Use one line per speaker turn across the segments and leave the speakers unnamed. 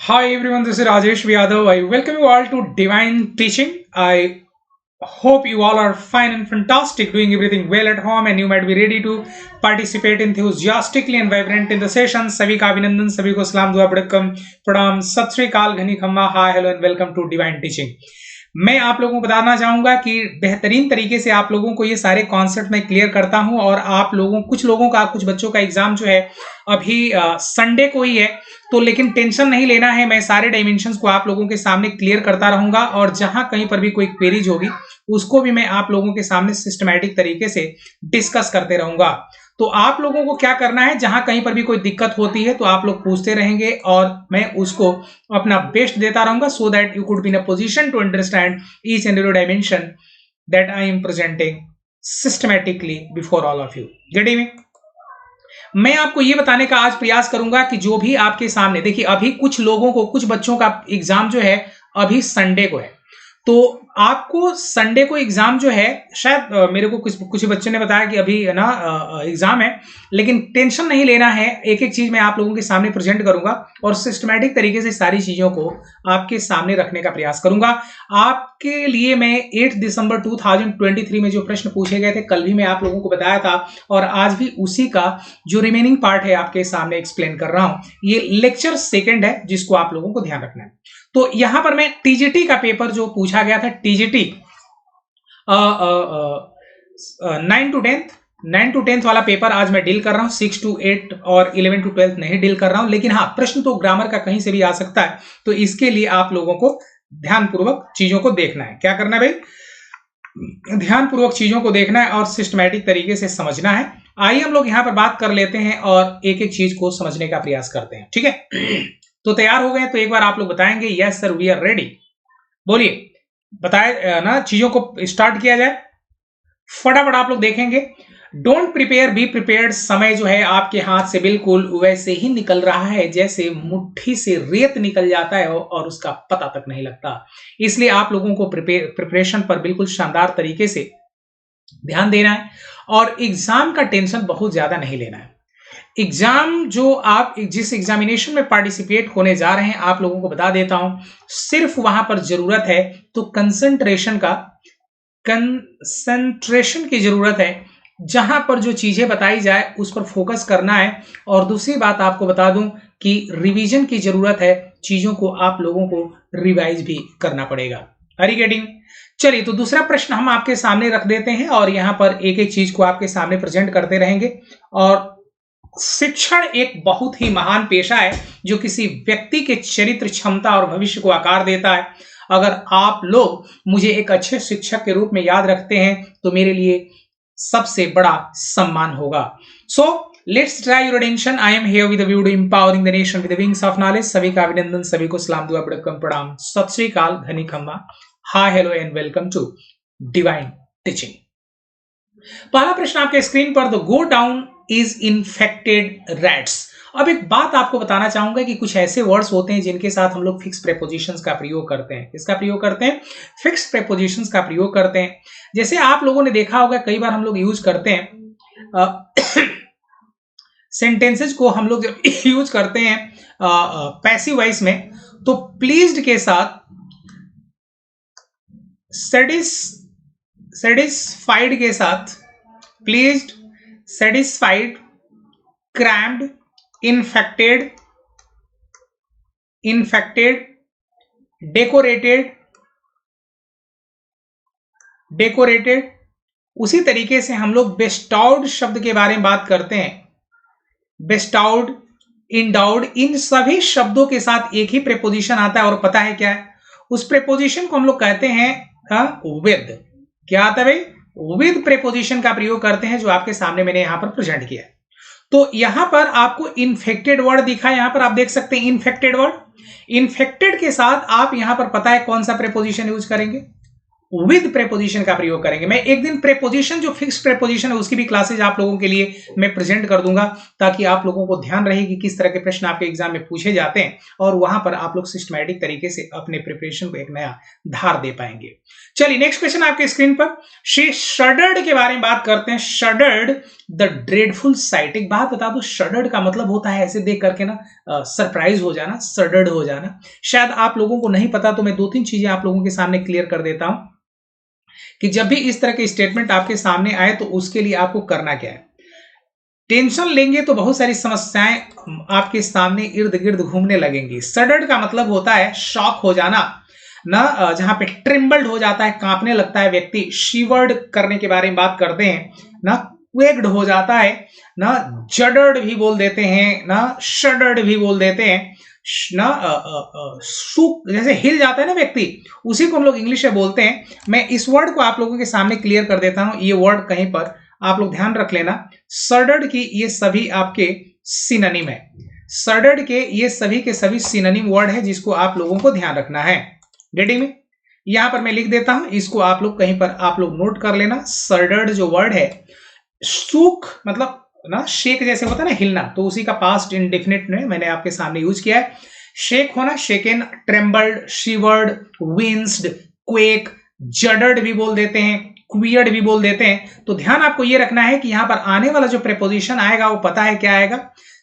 Hi everyone, this is Rajesh Yadav. I welcome you all to Divine Teaching. I hope you all are fine and fantastic, doing everything well at home, and you might be ready to participate enthusiastically and vibrant in the session. सभी का अभिनंदन, सभी को सलाम, दुआ, बड़कम, प्रणाम, सत श्री अकाल, घनी खम्मा, hi hello and welcome to divine teaching. मैं आप लोगों को बताना चाहूंगा कि बेहतरीन तरीके से आप लोगों को ये सारे कॉन्सेप्ट मैं क्लियर करता हूं, और आप लोगों कुछ बच्चों का एग्जाम जो है अभी संडे को ही है, तो लेकिन टेंशन नहीं लेना है। मैं सारे डायमेंशंस को आप लोगों के सामने क्लियर करता रहूंगा, और जहां कहीं पर भी कोई क्वेरीज होगी उसको भी मैं आप लोगों के सामने सिस्टमैटिक तरीके से डिस्कस करते रहूंगा। तो आप लोगों को क्या करना है, जहां कहीं पर भी कोई दिक्कत होती है तो आप लोग पूछते रहेंगे और मैं उसको अपना बेस्ट देता रहूंगा, so that you could be in a position to understand each and every dimension that I am presenting systematically before all of you. Getting me? मैं आपको यह बताने का आज प्रयास करूंगा कि जो भी आपके सामने देखिए, अभी कुछ बच्चों का एग्जाम जो है अभी संडे को है, तो आपको संडे को एग्जाम जो है, शायद मेरे को कुछ बच्चों ने बताया कि अभी ना एग्जाम है, लेकिन टेंशन नहीं लेना है। एक एक चीज मैं आप लोगों के सामने प्रेजेंट करूंगा और सिस्टमैटिक तरीके से सारी चीजों को आपके सामने रखने का प्रयास करूंगा। आपके लिए मैं 8 दिसंबर 2023 में जो प्रश्न पूछे गए थे, कल भी मैं आप लोगों को बताया था, और आज भी उसी का जो रिमेनिंग पार्ट है आपके सामने एक्सप्लेन कर रहा हूं। ये लेक्चर सेकेंड है जिसको आप लोगों को ध्यान रखना है। तो यहां पर मैं टीजीटी का पेपर जो पूछा गया था, टीजीटी 9 to 10 वाला पेपर आज मैं डील कर रहा हूं। 6 to 8 और 11 to 12 नहीं डील कर रहा हूं, लेकिन हाँ, प्रश्न तो ग्रामर का कहीं से भी आ सकता है, तो इसके लिए आप लोगों को ध्यानपूर्वक चीजों को देखना है। क्या करना है भाई? ध्यानपूर्वक चीजों को देखना है और सिस्टमैटिक तरीके से समझना है। आइए हम लोग यहां पर बात कर लेते हैं और एक एक चीज को समझने का प्रयास करते हैं, ठीक है? तो तैयार हो गए? तो एक बार आप लोग बताएंगे yes sir we are ready. बोलिए, बताए ना, चीजों को स्टार्ट किया जाए। फटाफट आप लोग देखेंगे। Don't prepare be prepared. समय जो है आपके हाथ से बिल्कुल वैसे ही निकल रहा है जैसे मुट्ठी से रेत निकल जाता है और उसका पता तक नहीं लगता। इसलिए आप लोगों को प्रिपरेशन पर बिल्कुल शानदार तरीके से ध्यान देना है और एग्जाम का टेंशन बहुत ज्यादा नहीं लेना है। एग्जाम जो आप जिस एग्जामिनेशन में पार्टिसिपेट होने जा रहे हैं, आप लोगों को बता देता हूं, सिर्फ वहां पर जरूरत है तो कंसंट्रेशन की जरूरत है। जहां पर जो चीजें बताई जाए उस पर फोकस करना है। और दूसरी बात आपको बता दूं कि रिवीजन की जरूरत है, चीजों को आप लोगों को रिवाइज भी करना पड़ेगा। Are you getting? चलिए, तो दूसरा प्रश्न हम आपके सामने रख देते हैं और यहां पर एक एक चीज को आपके सामने प्रेजेंट करते रहेंगे। और शिक्षण एक बहुत ही महान पेशा है जो किसी व्यक्ति के चरित्र, क्षमता और भविष्य को आकार देता है। अगर आप लोग मुझे एक अच्छे शिक्षक के रूप में याद रखते हैं तो मेरे लिए सबसे बड़ा सम्मान होगा। So let's try your attention. I am here with the view to empowering the nation with the wings of knowledge. सभी का अभिनंदन, सभी को सलाम, दुआ, बड़कम, प्रणाम, सत श्री अकाल, घनी खम्मा, hi hello and welcome to divine teaching. पहला प्रश्न आपके स्क्रीन पर, the godown is infected rats. अब एक बात आपको बताना चाहूंगा कि कुछ ऐसे वर्ड्स होते हैं जिनके साथ हम लोग फिक्स प्रेपोजिशंस का प्रयोग करते हैं। किसका प्रयोग करते हैं? फिक्स प्रेपोजिशंस का प्रयोग करते हैं। जैसे आप लोगों ने देखा होगा, कई बार हम लोग यूज करते हैं सेंटेंसेस को हम लोग जब यूज करते हैं पैसिव वॉइस में, तो प्लीज्ड के साथ सेटिस्फाइड के साथ, pleased, satisfied, crammed, infected, decorated. उसी तरीके से हम लोग बेस्टाउड शब्द के बारे में बात करते हैं। बेस्टाउड, इंडाउड, इन सभी शब्दों के साथ एक ही प्रेपोजिशन आता है, और पता है क्या है? उस प्रेपोजिशन को हम लोग कहते हैं विद। क्या आता है भाई? विद प्रेपोजिशन का प्रयोग करते हैं, जो आपके सामने मैंने यहां पर प्रेजेंट किया है। तो यहां पर आपको इन्फेक्टेड वर्ड दिखा है, यहां पर आप देख सकते हैं इन्फेक्टेड वर्ड। इन्फेक्टेड के साथ आप यहां पर पता है कौन सा प्रेपोजिशन यूज करेंगे? विद प्रेपोजिशन का प्रयोग करेंगे। मैं एक दिन प्रेपोजिशन जो फिक्स प्रेपोजिशन है उसकी भी क्लासेज आप लोगों के लिए मैं प्रेजेंट कर दूंगा, ताकि आप लोगों को ध्यान रहे कि किस तरह के प्रश्न आपके एग्जाम में पूछे जाते हैं और वहां पर आप लोग सिस्टमैटिक तरीके से अपने प्रिपरेशन को एक नया धार दे पाएंगे। चलिए नेक्स्ट क्वेश्चन आपके स्क्रीन पर, शी शडर्ड के बारे में बात करते हैं। Shuddered the dreadful site. एक बात बता दो, शडर्ड का मतलब होता है ऐसे देख करके ना सरप्राइज हो जाना, शडर्ड हो जाना। शायद आप लोगों को नहीं पता, तो मैं 2-3 चीजें आप लोगों के सामने क्लियर कर देता हूं कि जब भी इस तरह के स्टेटमेंट आपके सामने आए तो उसके लिए आपको करना क्या है। टेंशन लेंगे तो बहुत सारी समस्याएं आपके सामने इर्द गिर्द घूमने लगेंगी। सडर्ड का मतलब होता है शॉक हो जाना ना, जहां पे ट्रिम्बल्ड हो जाता है, कांपने लगता है व्यक्ति। शिवर्ड करने के बारे में बात करते हैं ना, क्वेक्ड हो जाता है ना, जडर्ड भी बोल देते हैं ना, शडर्ड भी बोल देते हैं ना, सूख जैसे हिल जाता है ना व्यक्ति, उसी को हम लोग इंग्लिश में बोलते हैं। मैं इस वर्ड को आप लोगों के सामने क्लियर कर देता हूं, ये वर्ड कहीं पर आप लोग ध्यान रख लेना। सडर्ड की ये सभी आपके सिनोनिम है, सडर्ड के ये सभी के सभी सिनोनिम वर्ड है जिसको आप लोगों को ध्यान रखना है। गेटिंग में? यहां पर मैं लिख देता हूं, इसको आप लोग कहीं पर आप लोग नोट कर लेना। सडर्ड जो वर्ड है, सूख मतलब ना शेक जैसे होता है ना हिलना, तो उसी का पास्ट इंडेफिनिट में मैंने आपके सामने यूज किया है। शेक होना, शेकन, ट्रेम्बल्ड, शिवर्ड, विंस्ड, क्वेक, जडर्ड भी बोल देते हैं, क्वियर्ड भी बोल देते हैं। तो ध्यान आपको ये रखना है कि यहां पर आने वाला जो प्रेपोजिशन आएगा वो पता है क्या आएगा।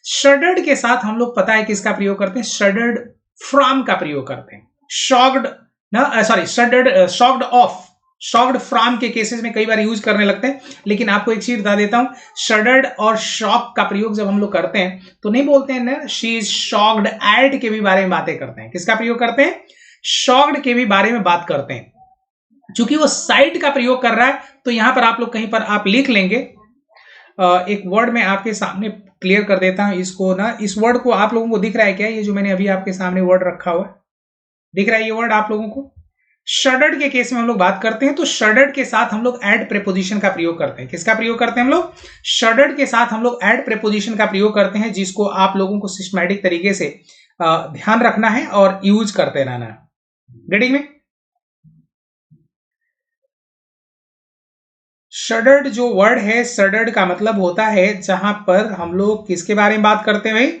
शडर्ड के साथ हम लोग पता है किसका प्रयोग करते हैं, शडर्ड फ्रॉम का प्रयोग करते हैं। शॉक्ड ना, sorry, shuddered shocked of, shocked from के केसेस में कई बार यूज करने लगते हैं, लेकिन आपको एक चीज बता देता हूं, शडर्ड और शॉक का प्रयोग जब हम लोग करते हैं तो नहीं बोलते हैं ना शी इज शॉक्ड एट के भी बारे में बातें करते हैं। किसका प्रयोग करते हैं, शॉक्ड के भी बारे में बात करते हैं। चूंकि वो साइट का प्रयोग कर रहा है तो यहां पर आप लोग कहीं पर आप लिख लेंगे। एक वर्ड में आपके सामने क्लियर कर देता हूं इसको ना, इस वर्ड को आप लोगों को दिख रहा है क्या, ये जो मैंने अभी आपके सामने वर्ड रखा हुआ है, दिख रहा है ये वर्ड आप लोगों को। शडर्ड के केस में हम लोग बात करते हैं तो शडर्ड के साथ हम लोग एड प्रेपोजिशन का प्रयोग करते हैं। किसका प्रयोग करते हैं हम लोग, शडर्ड के साथ हम लोग एड प्रेपोजिशन का प्रयोग करते हैं, जिसको आप लोगों को सिस्टमैटिक तरीके से ध्यान रखना है और यूज करते रहना है। गेटिंग में? शडर्ड जो वर्ड है, शडर्ड का मतलब होता है जहां पर हम लोग किसके बारे में बात करते हैं भाई,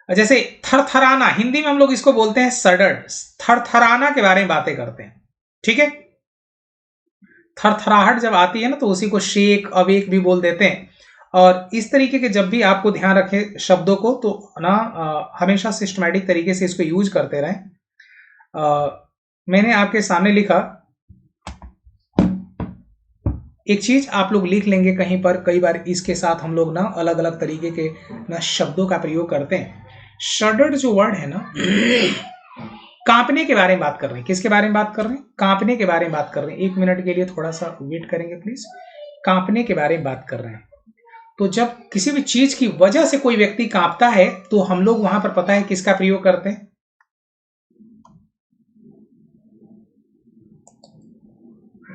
जैसे थरथराना, हिंदी में हम लोग इसको बोलते हैं सडर्ड, थरथराना के बारे में बातें करते हैं। ठीक है, थरथराहट जब आती है ना तो उसी को शेक, अवेक भी बोल देते हैं। और इस तरीके के जब भी आपको ध्यान रखें शब्दों को तो ना हमेशा सिस्टमैटिक तरीके से इसको यूज करते रहें। मैंने आपके सामने लिखा, एक चीज आप लोग लिख लेंगे कहीं पर, कई बार इसके साथ हम लोग ना अलग अलग तरीके के ना शब्दों का प्रयोग करते हैं। शडर्ड जो वर्ड है ना, कांपने के बारे में बात कर रहे हैं। किसके बारे में बात कर रहे हैं, कांपने के बारे में बात कर रहे हैं। 1 मिनट के लिए थोड़ा सा वेट करेंगे प्लीज। कांपने के बारे में बात कर रहे हैं, तो जब किसी भी चीज की वजह से कोई व्यक्ति कांपता है तो हम लोग वहां पर पता है किसका प्रयोग करते हैं।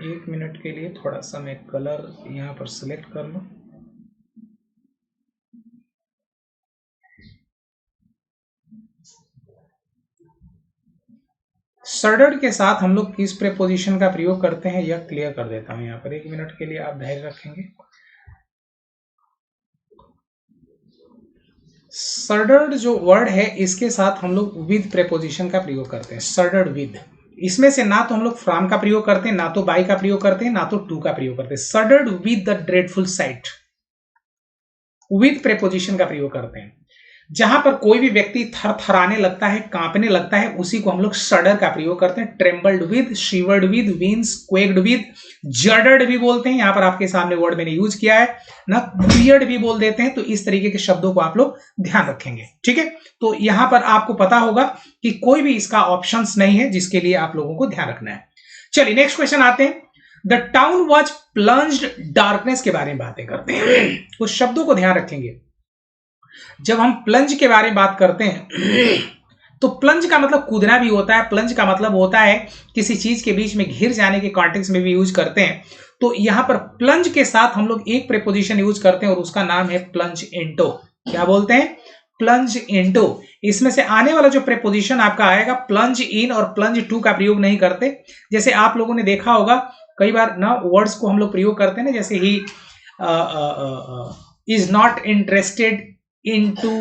एक मिनट के लिए थोड़ा सा मैं कलर यहां पर सिलेक्ट कर लूं। शडर्ड के साथ हम लोग किस प्रेपोजिशन का प्रयोग करते हैं यह क्लियर कर देता हूं यहां पर। 1 मिनट के लिए आप धैर्य रखेंगे। शडर्ड जो वर्ड है इसके साथ हम लोग विद प्रेपोजिशन का प्रयोग करते हैं। शडर्ड विद, इसमें से ना तो हम लोग फ्रॉम का प्रयोग करते हैं, ना तो बाय का प्रयोग करते हैं, ना तो टू का प्रयोग करते हैं। Shuddered with the dreadful site, with preposition का प्रयोग करते हैं। जहां पर कोई भी व्यक्ति थरथराने लगता है, कांपने लगता है, उसी को हम लोग शडर का प्रयोग करते हैं। Trembled with, shivered with, winced, quaked with, juddered भी बोलते हैं, यहां पर आपके सामने वर्ड मैंने यूज किया है ना, क्वियर्ड भी बोल देते हैं। तो इस तरीके के शब्दों को आप लोग ध्यान रखेंगे। ठीक है, तो यहां पर आपको पता होगा कि कोई भी इसका ऑप्शंस नहीं है जिसके लिए आप लोगों को ध्यान रखना है। चलिए नेक्स्ट क्वेश्चन आते हैं। The town was plunged, darkness के बारे में बातें करते हैं। कुछ शब्दों को ध्यान रखेंगे। जब हम प्लंज के बारे में बात करते हैं तो प्लंज का मतलब कूदना भी होता है, प्लंज का मतलब होता है किसी चीज के बीच में घिर जाने के कॉन्टेक्स्ट में भी यूज करते हैं। तो यहां पर प्लंज के साथ हम लोग एक प्रेपोजिशन यूज करते हैं और उसका नाम है प्लंज इनटू। क्या बोलते हैं, प्लंज इनटू, इसमें से आने वाला जो प्रेपोजिशन आपका आएगा प्लंज इन और प्लंज टू का प्रयोग नहीं करते। जैसे आप लोगों ने देखा होगा कई बार ना वर्ड्स को हम लोग प्रयोग करते हैं ना, जैसे he is not interested into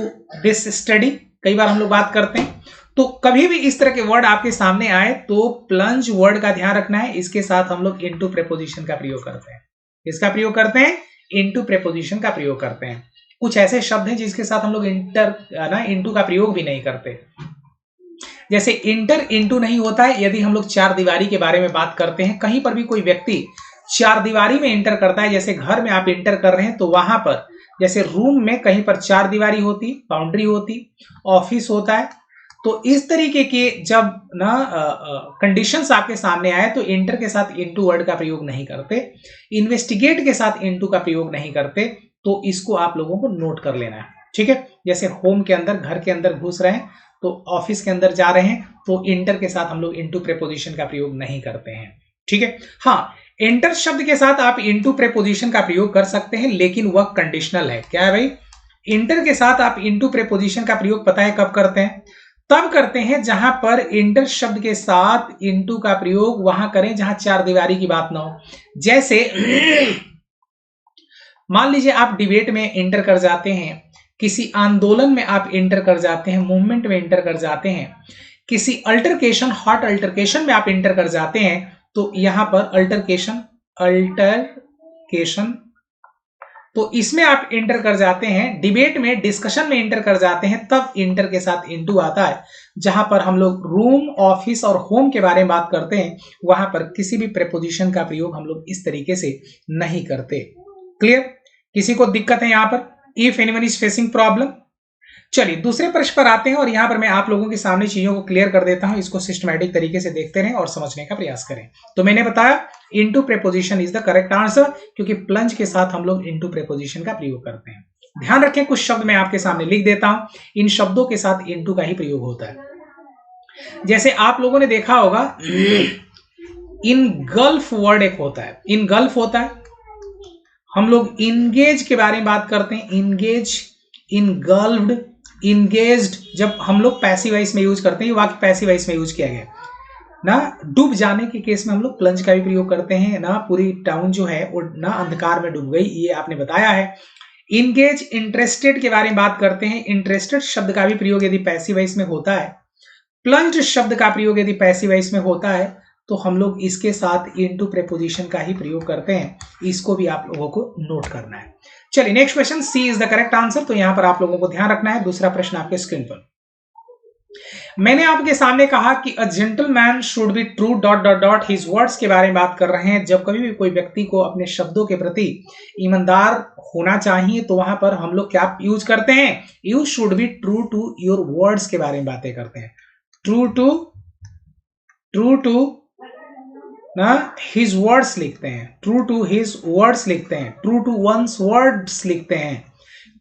this study, कई बार हम लोग बात करते हैं। तो कभी भी इस तरह के वर्ड आपके सामने आए तो प्लंज वर्ड का ध्यान रखना है, इसके साथ हम लोग इनटू प्रेपोजिशन का प्रयोग करते हैं। इसका प्रयोग करते हैं, इनटू प्रेपोजिशन का प्रयोग करते हैं। कुछ ऐसे शब्द हैं जिसके साथ हम लोग इनटू का प्रयोग भी नहीं करते। जैसे इंटर इनटू नहीं होता है यदि हम लोग चार दीवारी के बारे में बात करते हैं। कहीं पर भी कोई व्यक्ति चार दीवारी में इंटर करता है, जैसे घर में आप इंटर कर रहे हैं तो वहां पर जैसे रूम में कहीं पर चार दीवारी होती, बाउंड्री होती, ऑफिस होता है, तो इस तरीके के जब ना कंडीशंस आपके सामने आए तो इंटर के साथ इनटू वर्ड का प्रयोग नहीं करते, इन्वेस्टिगेट के साथ इनटू का प्रयोग नहीं करते। तो इसको आप लोगों को नोट कर लेना है, ठीक है। जैसे होम के अंदर, घर के अंदर घुस रहे हैं तो ऑफिस के अंदर जा रहे हैं तो इंटर के साथ हम लोग इनटू प्रेपोजिशन का प्रयोग नहीं करते हैं, ठीक है। हाँ, इंटर शब्द के साथ आप इनटू प्रेपोजिशन का प्रयोग कर सकते हैं, लेकिन वह कंडीशनल है। क्या है भाई? इंटर के साथ आप इनटू प्रेपोजिशन का प्रयोग पता है कब करते हैं? तब करते हैं जहां पर इंटर शब्द के साथ इनटू का प्रयोग वहां करें जहां चार दीवारी की बात ना हो। जैसे मान लीजिए आप डिबेट में इंटर कर जाते हैं, किसी आंदोलन में आप इंटर कर जाते हैं, मूवमेंट में इंटर कर जाते हैं, किसी अल्टरकेशन, हॉट अल्टरकेशन में आप इंटर कर जाते हैं, तो यहां पर अल्टरकेशन तो इसमें आप इंटर कर जाते हैं। डिबेट में, डिस्कशन में इंटर कर जाते हैं, तब इंटर के साथ इनटू आता है। जहां पर हम लोग रूम, ऑफिस और होम के बारे में बात करते हैं वहां पर किसी भी प्रेपोजिशन का प्रयोग हम लोग इस तरीके से नहीं करते। क्लियर? किसी को दिक्कत है यहां पर? If anyone is facing problem. चलिए दूसरे प्रश्न पर आते हैं और यहां पर मैं आप लोगों के सामने चीजों को क्लियर कर देता हूं। इसको सिस्टमैटिक तरीके से देखते रहें और समझने का प्रयास करें। तो मैंने बताया into preposition is the correct answer, क्योंकि प्लंज के साथ हम लोग इनटू प्रेपोजिशन का प्रयोग करते हैं। ध्यान रखें, कुछ शब्द मैं आपके सामने लिख देता हूं, इन शब्दों के साथ इनटू का ही प्रयोग होता है। जैसे आप लोगों ने देखा होगा इनगल्फ वर्ड एक होता है, इनगल्फ होता है। हम लोग इंगेज के बारे में बात करते हैं, इंगेज, इनगल्फ्ड, इंगेज्ड। जब हम लोग पैसिव वॉइस में यूज करते हैं, ये वाक्य पैसिव वॉइस में यूज किया गया ना। डूब जाने के केस में हम लोग प्लंज का भी प्रयोग करते हैं ना। पूरी टाउन जो है वो ना अंधकार में डूब गई, ये आपने बताया है। इंगेज, इंटरेस्टेड के बारे में बात करते हैं। इंटरेस्टेड शब्द का भी प्रयोग यदि पैसिव वॉइस में होता है, प्लंज शब्द का प्रयोग यदि पैसिव वॉइस में होता है, तो हम लोग इसके साथ इनटू प्रेपोजिशन का ही प्रयोग करते हैं। इसको भी आप लोगों को नोट करना है। चलिए next question, C is the correct answer. तो यहां पर आप लोगों को ध्यान रखना है। दूसरा प्रश्न आपके स्क्रीन पर, मैंने आपके सामने कहा कि a gentleman should be true dot dot dot his words के बारे में बात कर रहे हैं। जब कभी भी कोई व्यक्ति को अपने शब्दों के प्रति ईमानदार होना चाहिए तो वहां पर हम लोग क्या यूज करते हैं? You should be true to your words के बारे में बातें करते हैं। ट्रू टू ना हिज वर्ड्स लिखते हैं, ट्रू टू हिज वर्ड्स लिखते हैं, ट्रू टू वंस वर्ड्स लिखते हैं।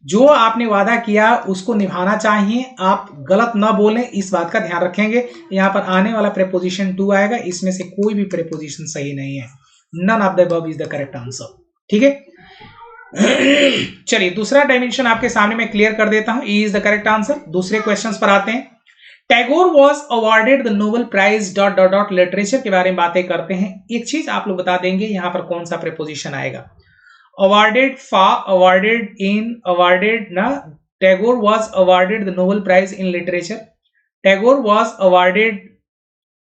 जो आपने वादा किया उसको निभाना चाहिए, आप गलत ना बोलें, इस बात का ध्यान रखेंगे। यहां पर आने वाला प्रेपोजिशन टू आएगा, इसमें से कोई भी प्रेपोजिशन सही नहीं है। None of the above is the correct answer, ठीक है। चलिए दूसरा डायमेंशन आपके सामने मैं क्लियर कर देता हूं, E is the correct answer. दूसरे क्वेश्चन पर आते हैं। Tagore was awarded the Nobel prize dot dot dot literature के बारे में बातें करते हैं। एक चीज आप लोग बता देंगे यहां पर कौन सा प्रेपोजिशन आएगा। अवार्डेड, फा, अवार्डेड, इन, अवार्डेड ना। Tagore was awarded the Nobel prize in literature. Tagore was awarded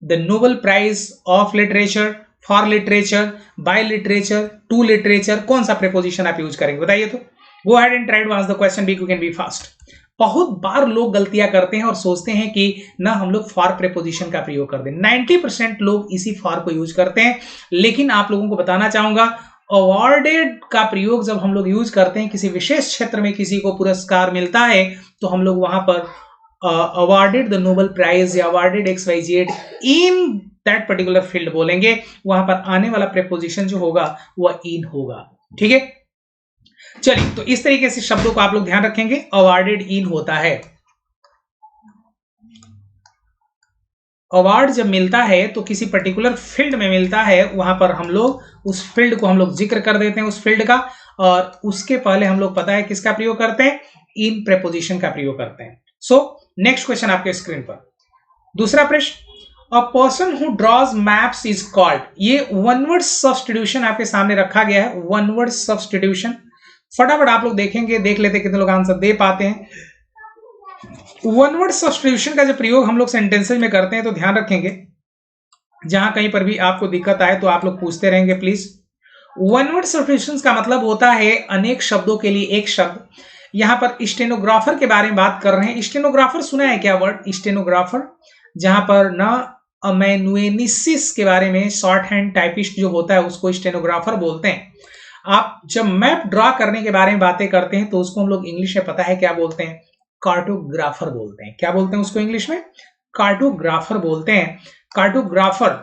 the Nobel prize of literature, for literature, by literature, to literature. कौन सा प्रेपोजिशन आप यूज करेंगे बताइए तो। Go ahead and try to answer the question, be quick and be fast. बहुत बार लोग गलतियां करते हैं और सोचते हैं कि ना हम लोग फॉर प्रेपोजिशन का प्रयोग कर दें। 90% लोग इसी फॉर को यूज करते हैं, लेकिन आप लोगों को बताना चाहूंगा अवार्डेड का प्रयोग जब हम लोग यूज करते हैं, किसी विशेष क्षेत्र में किसी को पुरस्कार मिलता है तो हम लोग वहां पर अवार्डेड द नोबेल प्राइज या awarded XYZ in that particular field बोलेंगे। वहां पर आने वाला प्रेपोजिशन जो होगा वह इन होगा, ठीक है। चलिए तो इस तरीके से शब्दों को आप लोग ध्यान रखेंगे। अवार्डेड इन होता है। अवार्ड जब मिलता है तो किसी पर्टिकुलर फील्ड में मिलता है, वहां पर हम लोग उस फील्ड को हम लोग जिक्र कर देते हैं उस फील्ड का, और उसके पहले हम लोग पता है किसका प्रयोग करते हैं? इन प्रेपोजिशन का प्रयोग करते हैं। सो नेक्स्ट क्वेश्चन आपके स्क्रीन पर, दूसरा प्रश्न, a person who draws maps is called. ये वन वर्ड सब्स्टिट्यूशन आपके सामने रखा गया है, वन वर्ड सब्स्टिट्यूशन। फटाफट आप लोग देखेंगे, देख लेते कितने लोग आंसर दे पाते हैं। वन वर्ड सब्स्टिट्यूशन का जब प्रयोग हम लोग सेंटेंसेज में करते हैं तो ध्यान रखेंगे, जहां कहीं पर भी आपको दिक्कत आए तो आप लोग पूछते रहेंगे प्लीज। वन वर्ड सब्स्टिट्यूशन का मतलब होता है अनेक शब्दों के लिए एक शब्द। यहां पर स्टेनोग्राफर के बारे में बात कर रहे हैं। स्टेनोग्राफर सुना है क्या वर्ड स्टेनोग्राफर, जहां पर ना अमेनुएनिसिस के बारे में, शॉर्ट हैंड टाइपिस्ट जो होता है उसको स्टेनोग्राफर बोलते हैं। आप जब मैप ड्रा करने के बारे में बातें करते हैं तो उसको हम लोग इंग्लिश में पता है क्या बोलते हैं, कार्टोग्राफर बोलते हैं। क्या बोलते हैं उसको इंग्लिश में, कार्टोग्राफर बोलते हैं। कार्टोग्राफर,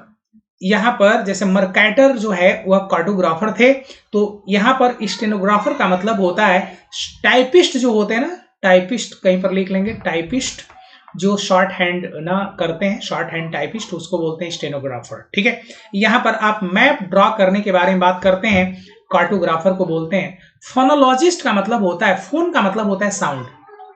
यहां पर जैसे मर्कैटर जो है वह कार्टोग्राफर थे, तो यहां पर स्टेनोग्राफर का मतलब होता है टाइपिस्ट जो होते हैं ना, टाइपिस्ट कहीं पर लिख लेंगे, टाइपिस्ट जो शॉर्ट हैंड ना करते हैं, शॉर्ट हैंड टाइपिस्ट, उसको बोलते हैं स्टेनोग्राफर। ठीक है, यहां पर आप मैप ड्रॉ करने के बारे में बात करते हैं, कार्टोग्राफर को बोलते हैं। फोनोलॉजिस्ट का मतलब होता है, फोन का मतलब होता है साउंड।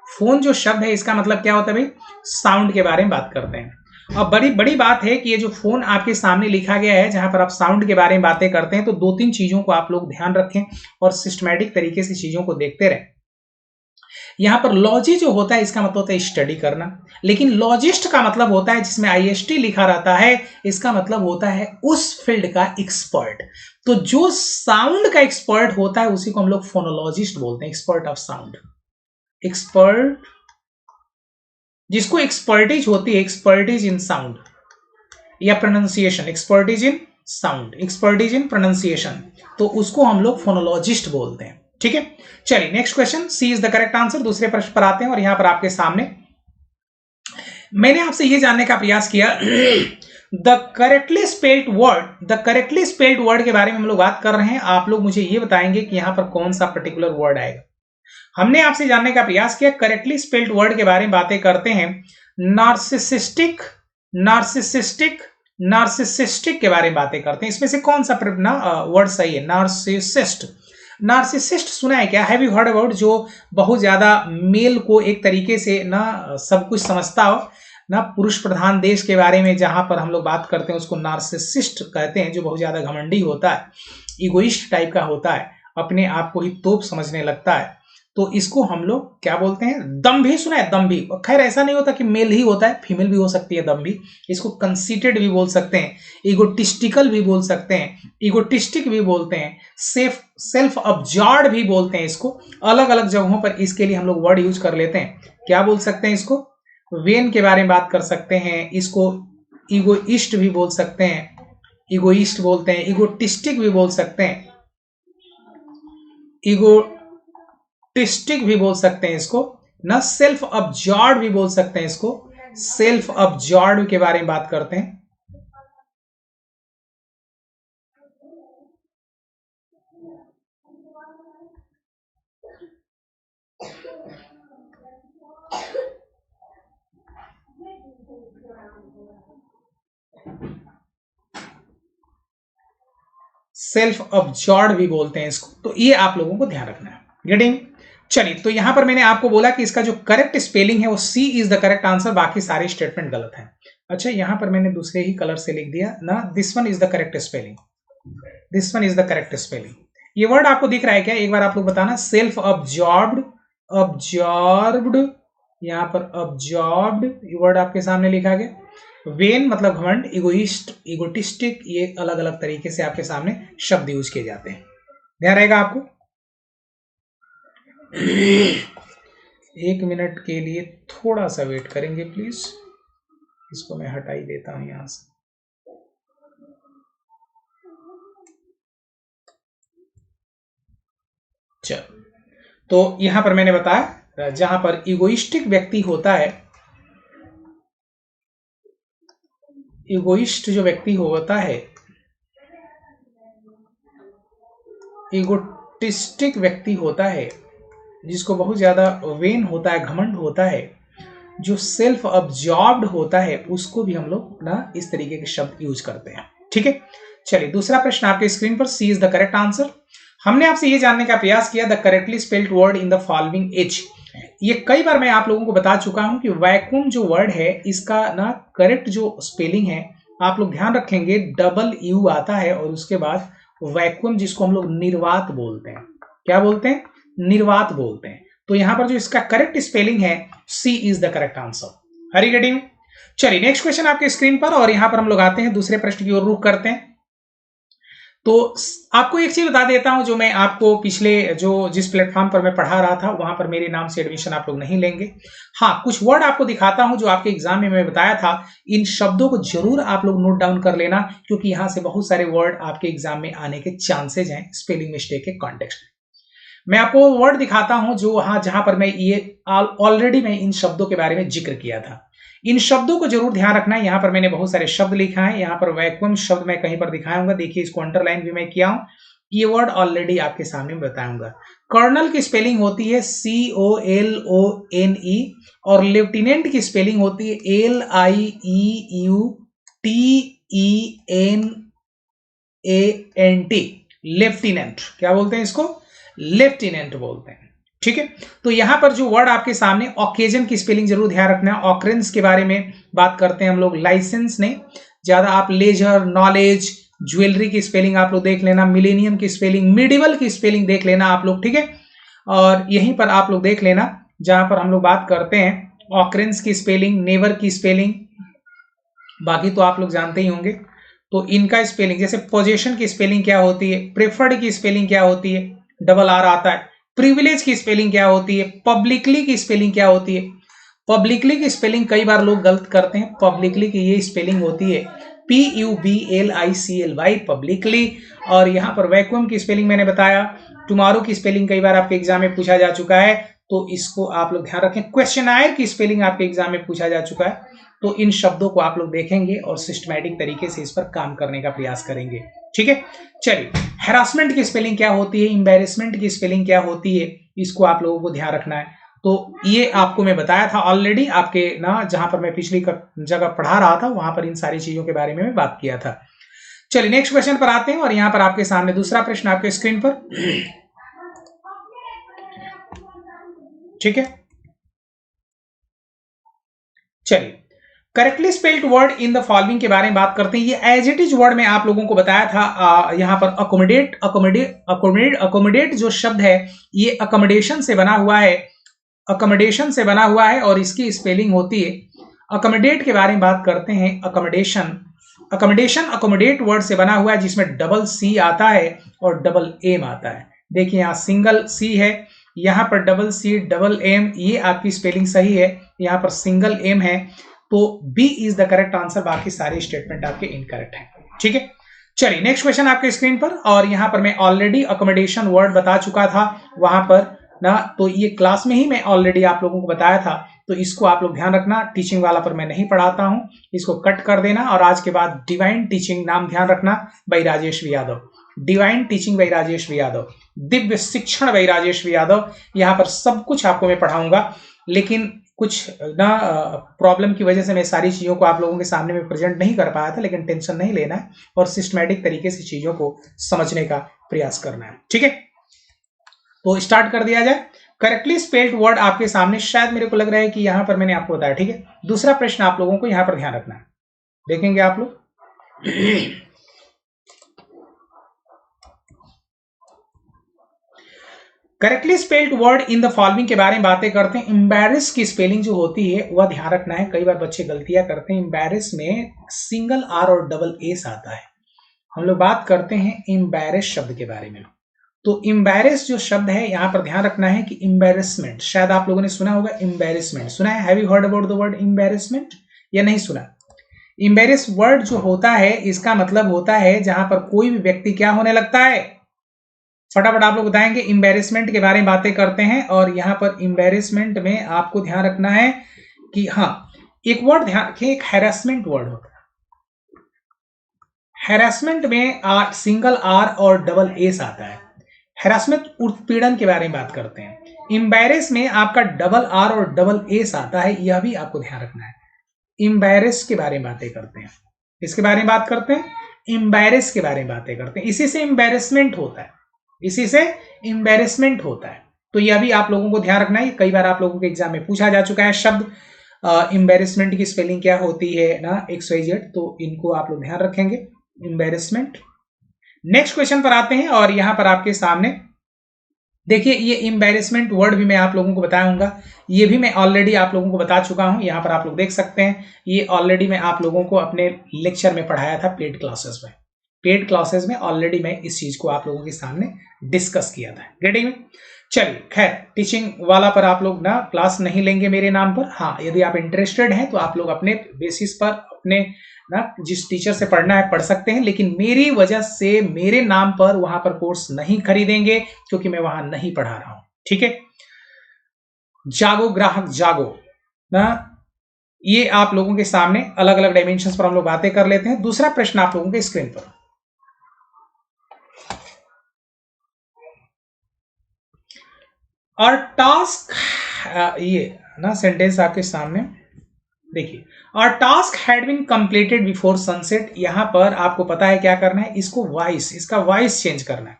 फोन जो शब्द है इसका मतलब क्या होता है भाई, साउंड के बारे में बात करते हैं। अब बड़ी बड़ी बात है कि ये जो फोन आपके सामने लिखा गया है, जहां पर आप साउंड के बारे में बातें करते हैं, तो दो तीन चीजों को आप लोग ध्यान रखें और सिस्टमैटिक तरीके से चीजों को देखते रहें। यहां पर लॉजी जो होता है इसका मतलब होता है स्टडी करना, लेकिन लॉजिस्ट का मतलब होता है जिसमें आईएसटी लिखा रहता है, इसका मतलब होता है उस फील्ड का एक्सपर्ट। तो जो साउंड का एक्सपर्ट होता है उसी को हम लोग फोनोलॉजिस्ट बोलते हैं, एक्सपर्ट ऑफ साउंड। एक्सपर्ट, जिसको एक्सपर्टीज होती है, एक्सपर्टीज इन साउंड या pronunciation, expertise in sound, expertise in pronunciation, तो उसको हम लोग फोनोलॉजिस्ट बोलते हैं। ठीक है, चलिए next question, C is the correct answer. दूसरे प्रश्न पर आते हैं और यहां पर आपके सामने मैंने आपसे यह जानने का प्रयास किया the correctly spelled word, the correctly spelled word के बारे में हम लोग बात कर रहे हैं। आप लोग मुझे यह बताएंगे कि यहां पर कौन सा पर्टिकुलर वर्ड आएगा। हमने आपसे जानने का प्रयास किया करेक्टली स्पेल्ड वर्ड के बारे में बातें करते हैं। नार्सिसिस्टिक, नार्सिसिस्टिक, नार्सिसिस्टिक के बारे में बातें करते हैं। इसमें से कौन सा वर्ड सही है, नार्सिसिस्ट। नार्सिसिस्ट सुना है क्या, हैव यू हर्ड अबाउट, जो बहुत ज्यादा मेल को एक तरीके से ना सब कुछ समझता हो ना, पुरुष प्रधान देश के बारे में जहां पर हम लोग बात करते हैं उसको नार्सिसिस्ट कहते हैं, जो बहुत ज्यादा घमंडी होता है, इगोइस्ट टाइप का होता है, अपने आप को ही तोप समझने लगता है, तो इसको हम लोग क्या बोलते हैं, दम्भी। सुना है दम्भी, खैर ऐसा नहीं होता कि मेल ही होता है, फीमेल भी हो सकती है दम्भी। इसको कंसीटेड भी बोल सकते हैं, इगोटिस्टिकल भी बोल सकते हैं, इगोटिस्टिक भी बोलते हैं, सेल्फ अब्जॉर्ड भी बोलते हैं। इसको अलग अलग जगहों पर इसके लिए हम लोग वर्ड यूज कर लेते हैं। क्या बोल सकते हैं इसको, वेन के बारे में बात कर सकते हैं, इसको इगोइस्ट भी बोल सकते हैं, इगोइस्ट बोलते हैं, इगोटिस्टिक भी बोल सकते हैं, टिस्टिक भी बोल सकते हैं इसको ना, सेल्फ अब्जॉर्ड भी बोल सकते हैं इसको, सेल्फ अब्जॉर्ड के बारे में बात करते हैं। सेल्फ अब्जॉर्ड भी बोलते हैं इसको, तो ये आप लोगों को ध्यान रखना है। गेटिंग, चलिए तो यहां पर मैंने आपको बोला कि इसका जो करेक्ट स्पेलिंग है वो सी इज द करेक्ट आंसर, बाकी सारे स्टेटमेंट गलत हैं। अच्छा, यहां पर मैंने दूसरे ही कलर से लिख दिया ना, this one is the correct spelling, this one is the correct spelling. ये वर्ड आपको दिख रहा है क्या, एक बार आप लोग बताना, सेल्फ अब्जॉर्ब्ड, अब्जॉर्ब्ड, यहां पर अब्जॉर्ब्ड ये वर्ड आपके सामने लिखा गया। वेन मतलब घमंड, इगोइस्ट, इगोटिस्टिक, ये अलग अलग तरीके से आपके सामने शब्द यूज किए जाते हैं, ध्यान रहेगा आपको। एक मिनट के लिए थोड़ा सा वेट करेंगे प्लीज, इसको मैं हटा ही देता हूं यहां से। चलो, तो यहां पर मैंने बताया जहां पर इगोइस्टिक व्यक्ति होता है, इगोइस्ट जो व्यक्ति होता है, इगोटिस्टिक व्यक्ति होता है, जिसको बहुत ज्यादा वेन होता है, घमंड होता है, जो सेल्फ अब्जॉर्ब्ड होता है, उसको भी हम लोग ना इस तरीके के शब्द यूज करते हैं। ठीक है, चलिए दूसरा प्रश्न आपके स्क्रीन पर, सी इज द करेक्ट आंसर। हमने आपसे ये जानने का प्रयास किया the correctly spelled word in the following is, ये कई बार मैं आप लोगों को बता चुका हूं कि वैक्यूम जो वर्ड है इसका ना करेक्ट जो स्पेलिंग है आप लोग ध्यान रखेंगे, डबल यू आता है और उसके बाद वैक्यूम, जिसको हम लोग निर्वात बोलते हैं। क्या बोलते हैं? निर्वात बोलते हैं। तो यहां पर जो इसका करेक्ट स्पेलिंग है, C is the correct answer. हरी गेटिंग? चलिए नेक्स्ट क्वेश्चन आपके स्क्रीन पर, और यहां पर हम लोग आते हैं दूसरे प्रश्न की ओर रुख करते हैं। तो आपको एक चीज बता देता हूं, जो मैं आपको पिछले जिस प्लेटफॉर्म पर मैं पढ़ा रहा था वहां पर मेरे नाम से एडमिशन आप लोग नहीं लेंगे। हाँ, कुछ वर्ड आपको दिखाता हूं जो आपके एग्जाम में मैं बताया था। इन शब्दों को जरूर आप लोग नोट डाउन कर लेना, क्योंकि यहां से बहुत सारे वर्ड आपके एग्जाम में आने के चांसेज हैं स्पेलिंग मिस्टेक के कॉन्टेक्स्ट में। मैं आपको वर्ड दिखाता हूं जो जहां पर मैं ये ऑलरेडी मैं इन शब्दों के बारे में जिक्र किया था। इन शब्दों को जरूर ध्यान रखना है। यहां पर मैंने बहुत सारे शब्द लिखा है, यहां पर वैक्यूम शब्द मैं कहीं पर दिखाऊंगा, देखिए इसको अंडरलाइन भी मैं किया हूं। ये वर्ड ऑलरेडी आपके सामने बताऊंगा। कर्नल की स्पेलिंग होती है COLONE, और लेफ्टिनेंट की स्पेलिंग होती है LIEUTENANT। लेफ्टिनेंट क्या बोलते हैं इसको? लेफ्टिनेंट बोलते हैं। ठीक है, तो यहां पर जो वर्ड आपके सामने, ऑकेजन की स्पेलिंग जरूर ध्यान रखना है। ऑकरेंस के बारे में बात करते हैं हम लोग, लाइसेंस ने ज्यादा आप लेजर, नॉलेज, ज्वेलरी की स्पेलिंग आप लोग देख लेना, मिलेनियम की स्पेलिंग, मिडिवल की स्पेलिंग देख लेना आप लोग। ठीक है, और यहीं पर आप लोग देख लेना जहां पर हम लोग बात करते हैं ऑकरेंस की स्पेलिंग, नेवर की स्पेलिंग, बाकी तो आप लोग जानते ही होंगे। तो इनका स्पेलिंग, जैसे पोजेशन की स्पेलिंग क्या होती है, प्रेफर्ड की स्पेलिंग क्या होती है, डबल आर आता है। प्रिविलेज की स्पेलिंग क्या होती है, पब्लिकली की स्पेलिंग क्या होती है। पब्लिकली की स्पेलिंग कई बार लोग गलत करते हैं। पब्लिकली की ये स्पेलिंग होती है PUBLICLY, पब्लिकली। और यहां पर वैक्यूम की स्पेलिंग मैंने बताया। टुमारो की स्पेलिंग कई बार आपके एग्जाम में पूछा जा चुका है, तो इसको आप लोग ध्यान रखें। क्वेश्चनायर की स्पेलिंग आपके एग्जाम में पूछा जा चुका है, तो इन शब्दों को आप लोग देखेंगे और सिस्टमैटिक तरीके से इस पर काम करने का प्रयास करेंगे। ठीक है, चलिए हैरासमेंट की स्पेलिंग क्या होती है, एम्बैरेसमेंट की स्पेलिंग क्या होती है, इसको आप लोगों को ध्यान रखना है। तो ये आपको मैं बताया था ऑलरेडी आपके ना, जहां पर मैं पिछली जगह पढ़ा रहा था वहां पर इन सारी चीजों के बारे में मैं बात किया था। चलिए नेक्स्ट क्वेश्चन पर आते हैं, और यहां पर आपके सामने दूसरा प्रश्न आपके स्क्रीन पर। ठीक है, चलिए correctly spelled word in the following के बारे में बात करते हैं। ये एज इट इज वर्ड में आप लोगों को बताया था। यहां पर अकोमोडेट जो शब्द है, ये अकोमोडेशन से बना हुआ है, अकोमोडेशन से बना हुआ है, और इसकी स्पेलिंग होती है, अकोमोडेट के बारे में बात करते हैं। अकोमोडेशन अकोमोडेट वर्ड से बना हुआ है, जिसमें डबल C आता है और डबल M आता है। देखिए यहाँ सिंगल C है, यहाँ पर डबल C डबल M, ये आपकी स्पेलिंग सही है। यहाँ पर सिंगल M है, तो B is the correct answer, बाकी सारे स्टेटमेंट आपके इनकरेक्ट हैं। ठीक है, चलिए नेक्स्ट क्वेश्चन आपके स्क्रीन पर, और यहां पर मैं ऑलरेडी अकोमोडेशन वर्ड बता चुका था वहां पर ना, तो ये क्लास में ही मैं ऑलरेडी आप लोगों को बताया था, तो इसको आप लोग ध्यान रखना। टीचिंग वाला पर मैं नहीं पढ़ाता हूं, इसको कट कर देना। और आज के बाद डिवाइन टीचिंग नाम ध्यान रखना, by Rajesh V Yadav. Divine teaching by Rajesh V Yadav, दिव्य शिक्षण बाई राजेश वी यादव। यहां पर सब कुछ आपको मैं पढ़ाऊंगा, लेकिन कुछ ना प्रॉब्लम की वजह से मैं सारी चीजों को आप लोगों के सामने में प्रेजेंट नहीं कर पाया था, लेकिन टेंशन नहीं लेना है और सिस्टमैटिक तरीके से चीजों को समझने का प्रयास करना है। ठीक है, तो स्टार्ट कर दिया जाए। करेक्टली स्पेल्ड वर्ड आपके सामने, शायद मेरे को लग रहा है कि यहां पर मैंने आपको बताया। ठीक है, दूसरा प्रश्न आप लोगों को यहां पर ध्यान रखना है, देखेंगे आप लोग। Correctly spelled word in the following के बारे में बातें करते हैं। एम्बैरेस की स्पेलिंग जो होती है वह ध्यान रखना है, कई बार बच्चे गलतियां करते हैं। एम्बैरेस में सिंगल R और डबल एस आता है। हम लोग बात करते हैं एम्बैरेस शब्द के बारे में। तो एम्बैरेस जो शब्द है, यहां पर ध्यान रखना है कि एम्बैरेसमेंट, शायद आप लोगों ने सुना होगा एम्बैरेसमेंट, सुना है? Have you heard about the word embarrassment या नहीं सुना? एम्बैरेस वर्ड जो होता है, इसका मतलब होता है जहां पर कोई भी व्यक्ति क्या होने लगता है। फटाफट आप लोग बताएंगे। एम्बैरेसमेंट के बारे में बातें करते हैं, और यहां पर एम्बैरेसमेंट में आपको ध्यान रखना है कि हाँ, एक वर्ड ध्यान रखिए, एक हैरेसमेंट वर्ड होता है। हैरेसमेंट में सिंगल R और डबल एस आता है। हैरेसमेंट उत्पीड़न के बारे में बात करते हैं। एम्बैरेस में आपका डबल R और डबल एस आता है, यह भी आपको ध्यान रखना है। एम्बैरेस के बारे में बातें करते हैं, इसके बारे में बात करते हैं, एम्बैरेस के बारे में बातें करते हैं। इसी से एम्बैरेसमेंट होता है, इसी से एम्बैरेसमेंट होता है। तो यह भी आप लोगों को ध्यान रखना है, कई बार आप लोगों के एग्जाम में पूछा जा चुका है शब्द। एम्बेरसमेंट की स्पेलिंग क्या होती है ना, XYZ, तो इनको आप लोग ध्यान रखेंगे, एम्बेरसमेंट। नेक्स्ट क्वेश्चन पर आते हैं और यहां पर आपके सामने देखिए ये एम्बेरसमेंट वर्ड भी मैं आप लोगों को बताऊंगा, ये भी मैं ऑलरेडी आप लोगों को बता चुका हूं, यहां पर आप लोग देख सकते हैं, ये ऑलरेडी मैं आप लोगों को अपने लेक्चर में पढ़ाया था पेड क्लासेस में। पेड क्लासेस में ऑलरेडी मैं इस चीज को आप लोगों के सामने डिस्कस किया था। गेटिंग में? चलिए खैर, टीचिंग वाला पर आप लोग ना क्लास नहीं लेंगे मेरे नाम पर। हाँ, यदि आप इंटरेस्टेड हैं तो आप लोग अपने बेसिस पर अपने ना जिस टीचर से पढ़ना है पढ़ सकते हैं, लेकिन मेरी वजह से मेरे नाम पर वहां पर कोर्स नहीं खरीदेंगे क्योंकि मैं वहां नहीं पढ़ा रहा हूं। ठीक है, जागो ग्राहक जागो ना, ये आप लोगों के सामने अलग अलग डायमेंशंस पर हम लोग बातें कर लेते हैं। दूसरा प्रश्न आप लोगों के स्क्रीन पर, और टास्क, ये ना सेंटेंस आपके सामने देखिए, और task had been completed before sunset. यहां पर आपको पता है क्या करना है, इसको वॉइस, इसका वॉइस चेंज करना है।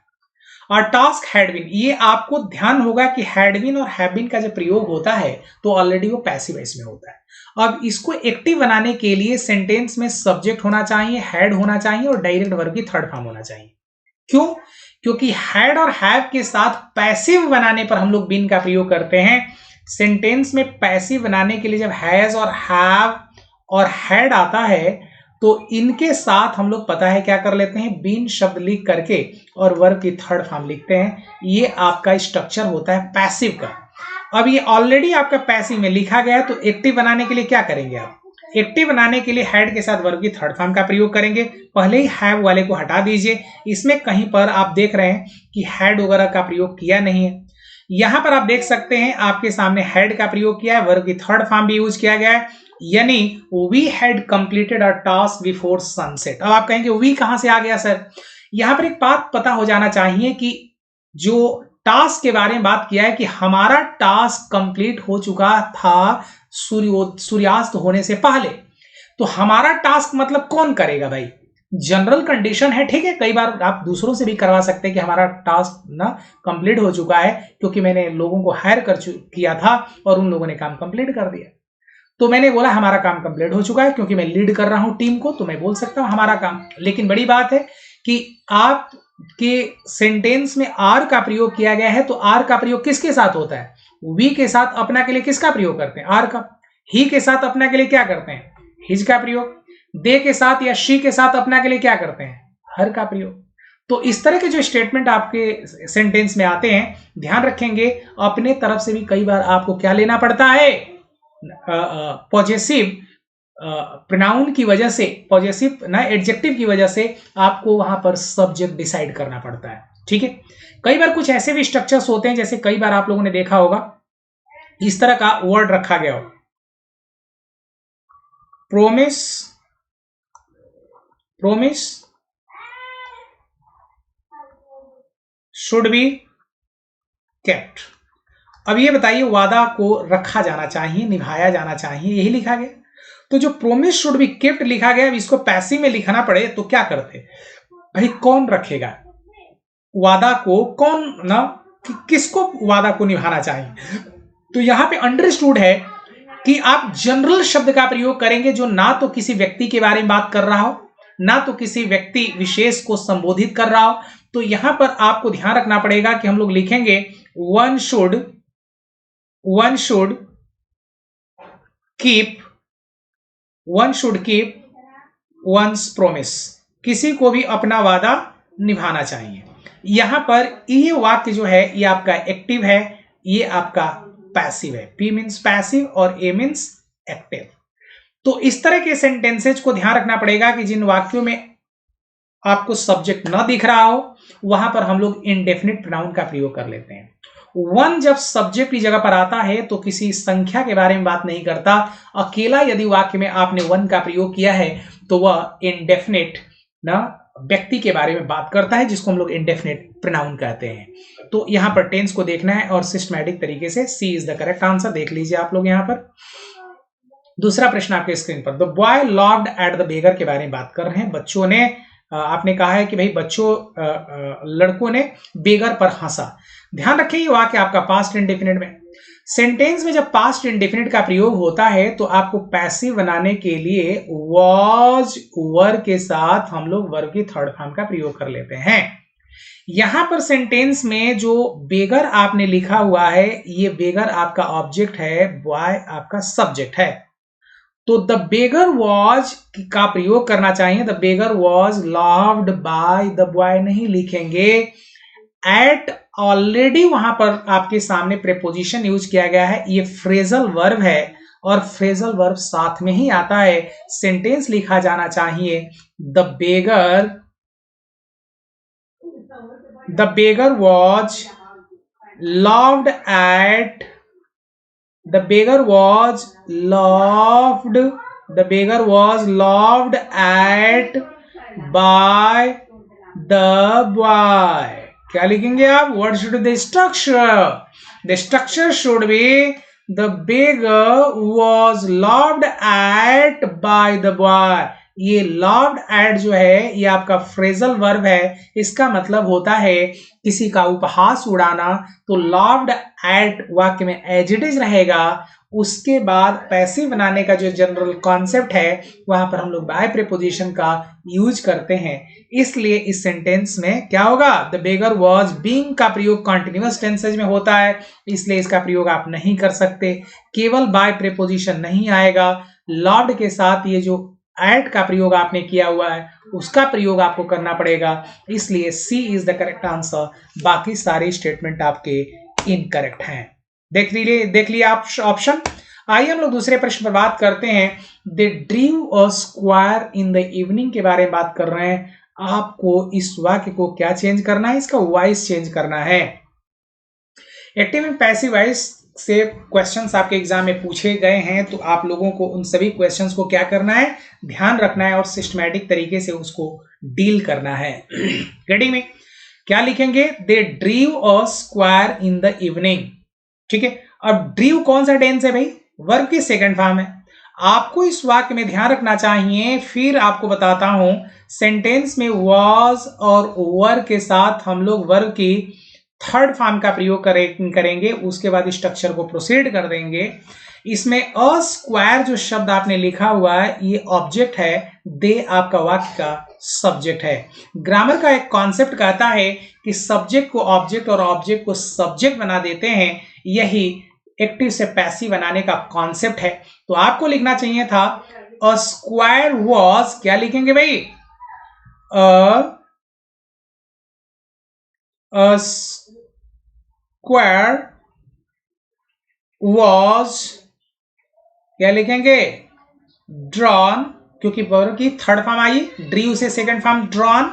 और टास्क हैड बीन, ये आपको ध्यान होगा कि हैड बीन और हैव बीन का जब प्रयोग होता है तो ऑलरेडी वो पैसिव वॉइस में होता है। अब इसको एक्टिव बनाने के लिए सेंटेंस में सब्जेक्ट होना चाहिए, हैड होना चाहिए और डायरेक्ट वर्ब की थर्ड फॉर्म होना चाहिए। क्यों? क्योंकि हैड और हैव के साथ पैसिव बनाने पर हम लोग बीन का प्रयोग करते हैं। सेंटेंस में पैसिव बनाने के लिए जब हैज और हैव और हैड आता है तो इनके साथ हम लोग पता है क्या कर लेते हैं, बीन शब्द लिख करके और वर्ब की थर्ड फॉर्म लिखते हैं। ये आपका स्ट्रक्चर होता है पैसिव का। अब ये ऑलरेडी आपका पैसिव में लिखा गया है, तो एक्टिव बनाने के लिए क्या करेंगे आप, एक्टिव बनाने के लिए हैड के साथ वर्ब की थर्ड फॉर्म का प्रयोग करेंगे। पहले ही हैव वाले को हटा दीजिए, इसमें कहीं पर आप देख रहे हैं कि हैड वगैरह का प्रयोग किया नहीं है। यहां पर आप देख सकते हैं आपके सामने हैड का प्रयोग किया है, वर्ब की थर्ड फॉर्म भी यूज किया गया है, यानी we had completed our task before sunset. अब आप कहेंगे वी कहां से आ गया सर? यहां पर एक बात पता हो जाना चाहिए कि जो टास्क के बारे में बात किया है कि हमारा टास्क कंप्लीट हो चुका था सूर्यास्त होने से पहले। तो हमारा टास्क मतलब कौन करेगा भाई? जनरल कंडीशन है, ठीक है, कई बार आप दूसरों से भी करवा सकते हैं कि हमारा टास्क ना कंप्लीट हो चुका है क्योंकि मैंने लोगों को हायर किया था और उन लोगों ने काम कंप्लीट कर दिया। तो मैंने बोला हमारा काम कंप्लीट हो चुका है क्योंकि मैं लीड कर रहा हूं टीम को, तो मैं बोल सकता हूं हमारा काम। लेकिन बड़ी बात है कि आप के सेंटेंस में आर का प्रयोग किया गया है, तो आर का प्रयोग किसके साथ होता है? वी के साथ अपना के लिए किसका प्रयोग करते हैं? आर का। ही के साथ अपना के लिए क्या करते हैं? हिज का प्रयोग। दे के साथ या शी के साथ अपना के लिए क्या करते हैं? हर का प्रयोग। तो इस तरह के जो स्टेटमेंट आपके सेंटेंस में आते हैं, ध्यान रखेंगे अपने तरफ से भी कई बार आपको क्या लेना पड़ता है, पॉजेसिव प्रोनाउन की वजह से, पॉजेसिव ना एडजेक्टिव की वजह से आपको वहां पर सब्जेक्ट डिसाइड करना पड़ता है। ठीक है, कई बार कुछ ऐसे भी स्ट्रक्चर्स होते हैं, जैसे कई बार आप लोगों ने देखा होगा इस तरह का वर्ड रखा गया हो, promise, promise should be kept. अब ये बताइए, वादा को रखा जाना चाहिए, निभाया जाना चाहिए, यही लिखा गया। तो जो प्रोमिस शुड बी केप्ट लिखा गया, अब इसको पैसिव में लिखना पड़े तो क्या करते भाई? कौन रखेगा वादा को? कौन ना किसको वादा को निभाना चाहिए? तो यहां पे अंडरस्टूड है कि आप जनरल शब्द का प्रयोग करेंगे जो ना तो किसी व्यक्ति के बारे में बात कर रहा हो, ना तो किसी व्यक्ति विशेष को संबोधित कर रहा हो। तो यहां पर आपको ध्यान रखना पड़ेगा कि हम लोग लिखेंगे one should keep once promise. किसी को भी अपना वादा निभाना चाहिए। यहां पर ये वाक्य जो है ये आपका एक्टिव है, ये आपका पैसिव है। पी मीन्स पैसिव और ए मीन्स एक्टिव। तो इस तरह के सेंटेंसेज को ध्यान रखना पड़ेगा कि जिन वाक्यों में आपको सब्जेक्ट ना दिख रहा हो वहां पर हम लोग इंडेफिनिट प्रोनाउन का प्रयोग कर लेते हैं। वन जब सब्जेक्ट की जगह पर आता है तो किसी संख्या के बारे में बात नहीं करता। अकेला यदि वाक्य में आपने वन का प्रयोग किया है तो वह इंडेफिनिट ना व्यक्ति के बारे में बात करता है, जिसको हम लोग इंडेफिनिट प्रोनाउन कहते हैं। तो यहां पर टेंस को देखना है और सिस्टमैटिक तरीके से सी इज द करेक्ट आंसर देख लीजिए आप लोग। यहां पर दूसरा प्रश्न आपके स्क्रीन पर, the boy laughed at the beggar के बारे में बात कर रहे हैं। बच्चों ने, आपने कहा है कि भाई बच्चों लड़कों ने बेगर पर हंसा। ध्यान रखिए ये वाक्य आपका पास्ट इंडेफिनिट में। सेंटेंस में जब पास्ट इंडेफिनिट का प्रयोग होता है तो आपको पैसिव बनाने के लिए वॉज वर्ब के साथ हम लोग वर्ब की थर्ड फॉर्म का प्रयोग कर लेते हैं। यहां पर सेंटेंस में जो बेगर आपने लिखा हुआ है, ये बेगर आपका ऑब्जेक्ट है, बॉय आपका सब्जेक्ट है। तो द बेगर वॉज का प्रयोग करना चाहिए, the beggar was loved by the boy नहीं लिखेंगे। एट ऑलरेडी वहां पर आपके सामने प्रेपोजिशन यूज किया गया है, ये फ्रेजल वर्ब है और फ्रेजल वर्ब साथ में ही आता है। सेंटेंस लिखा जाना चाहिए the beggar was loved at the beggar was loved at by the boy। क्या लिखेंगे आप? What should be the structure? The structure should be the beggar was loved at by the boy। ये loved at जो है ये आपका phrasal verb है, इसका मतलब होता है किसी का उपहास उड़ाना। तो loved at वाक्य में एज इट इज रहेगा। उसके बाद पैसिव बनाने का जो जनरल कॉन्सेप्ट है वहां पर हम लोग बाय प्रीपोजिशन का यूज करते हैं। इसलिए इस सेंटेंस में क्या होगा? द बेगर वॉज बीइंग का प्रयोग कॉन्टिन्यूअस टेंसेज में होता है, इसलिए इसका प्रयोग आप नहीं कर सकते। केवल बाय प्रीपोजिशन नहीं आएगा, लव्ड के साथ ये जो एट का प्रयोग आपने किया हुआ है उसका प्रयोग आपको करना पड़ेगा। इसलिए सी इज द करेक्ट आंसर, बाकी सारे स्टेटमेंट आपके इनकरेक्ट हैं। देख लिए आप ऑप्शन। आइए हम लोग दूसरे प्रश्न पर बात करते हैं। They drove a square in the evening के बारे में बात कर रहे हैं। आपको इस वाक्य को क्या चेंज करना है? इसका वॉइस चेंज करना है। एक्टिव एंड पैसिव वॉइस से क्वेश्चंस आपके एग्जाम में पूछे गए हैं, तो आप लोगों को उन सभी क्वेश्चंस को क्या करना है? ध्यान रखना है और सिस्टमैटिक तरीके से उसको डील करना है। रेडी में क्या लिखेंगे? They drove a square in the evening. ठीक है, अब ड्रीव कौन सा टेंस है भाई? वर्ब की सेकंड फॉर्म है। आपको इस वाक्य में ध्यान रखना चाहिए। फिर आपको बताता हूं, सेंटेंस में वॉज और वर्ब के साथ हम लोग वर्ब की थर्ड फॉर्म का प्रयोग करेंगे। उसके बाद स्ट्रक्चर को प्रोसीड कर देंगे। इसमें अ स्क्वायर जो शब्द आपने लिखा हुआ है ये ऑब्जेक्ट है, दे आपका वाक्य का सब्जेक्ट है। ग्रामर का एक कॉन्सेप्ट कहता है कि सब्जेक्ट को ऑब्जेक्ट और ऑब्जेक्ट को सब्जेक्ट बना देते हैं। यही एक्टिव से पैसिव बनाने का कॉन्सेप्ट है। तो आपको लिखना चाहिए था अ स्क्वायर वॉज, क्या लिखेंगे भाई? अ स्क्वायर वॉज, क्या लिखेंगे? ड्रॉन, क्योंकि वर्ब की थर्ड फॉर्म आई, ड्रीव से सेकंड फॉर्म ड्रॉन।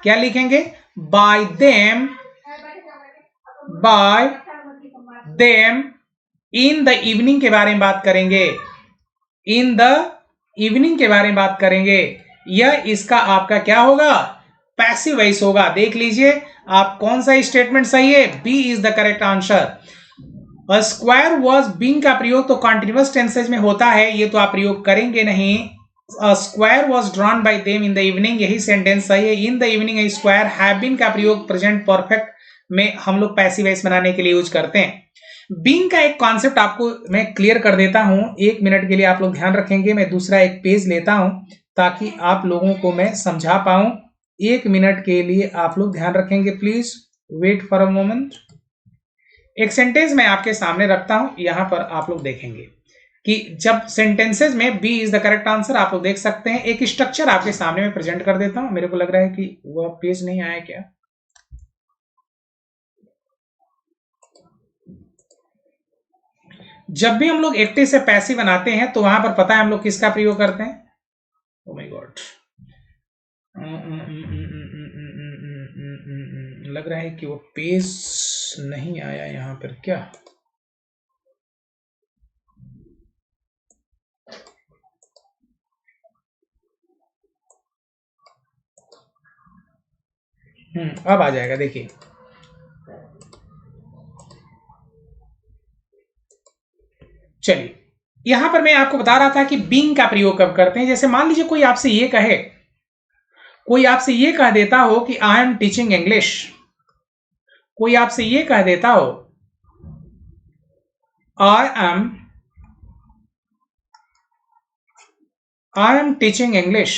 क्या लिखेंगे? Bye them in the evening के बारे में बात करेंगे। इन द इवनिंग के बारे में बात करेंगे। यह इसका आपका क्या होगा? पैसिव वॉइस होगा। देख लीजिए आप कौन सा स्टेटमेंट सही है। B is the correct answer. A square was being का प्रयोग तो कॉन्टिन्यूअस टेंसेज में होता है, ये तो आप प्रयोग करेंगे नहीं। A square was drawn by them in the evening, यही सेंटेंस सही है। In the evening a square have been का प्रयोग प्रेजेंट परफेक्ट में हम लोग पैसिव वॉइस बनाने के लिए यूज करते हैं। बीइंग का एक कॉन्सेप्ट आपको मैं क्लियर कर देता हूं, 1 मिनट के लिए आप लोग ध्यान रखेंगे। मैं दूसरा एक पेज लेता हूं ताकि आप लोगों को मैं समझा पाऊं। 1 मिनट के लिए आप लोग ध्यान रखेंगे, please wait for a moment. एक सेंटेंस मैं आपके सामने रखता हूं, यहां पर आप लोग देखेंगे कि जब सेंटेंसेस में B is the correct answer आप लोग देख सकते हैं। एक स्ट्रक्चर आपके सामने में प्रेजेंट कर देता हूं। मेरे को लग रहा है कि वह पेज नहीं आया क्या? जब भी हम लोग एक्टिव से पैसिव बनाते हैं तो वहां पर पता है हम लोग किसका प्रयोग करते हैं? ओ माय गॉड, लग रहा है कि वो पेज नहीं आया यहां पर क्या? अब आ जाएगा, देखिए। चलिए, यहां पर मैं आपको बता रहा था कि बीइंग का प्रयोग कब करते हैं। जैसे मान लीजिए कोई आपसे ये कह देता हो कि आई एम टीचिंग इंग्लिश, कोई आपसे ये कह देता हो आई एम टीचिंग इंग्लिश,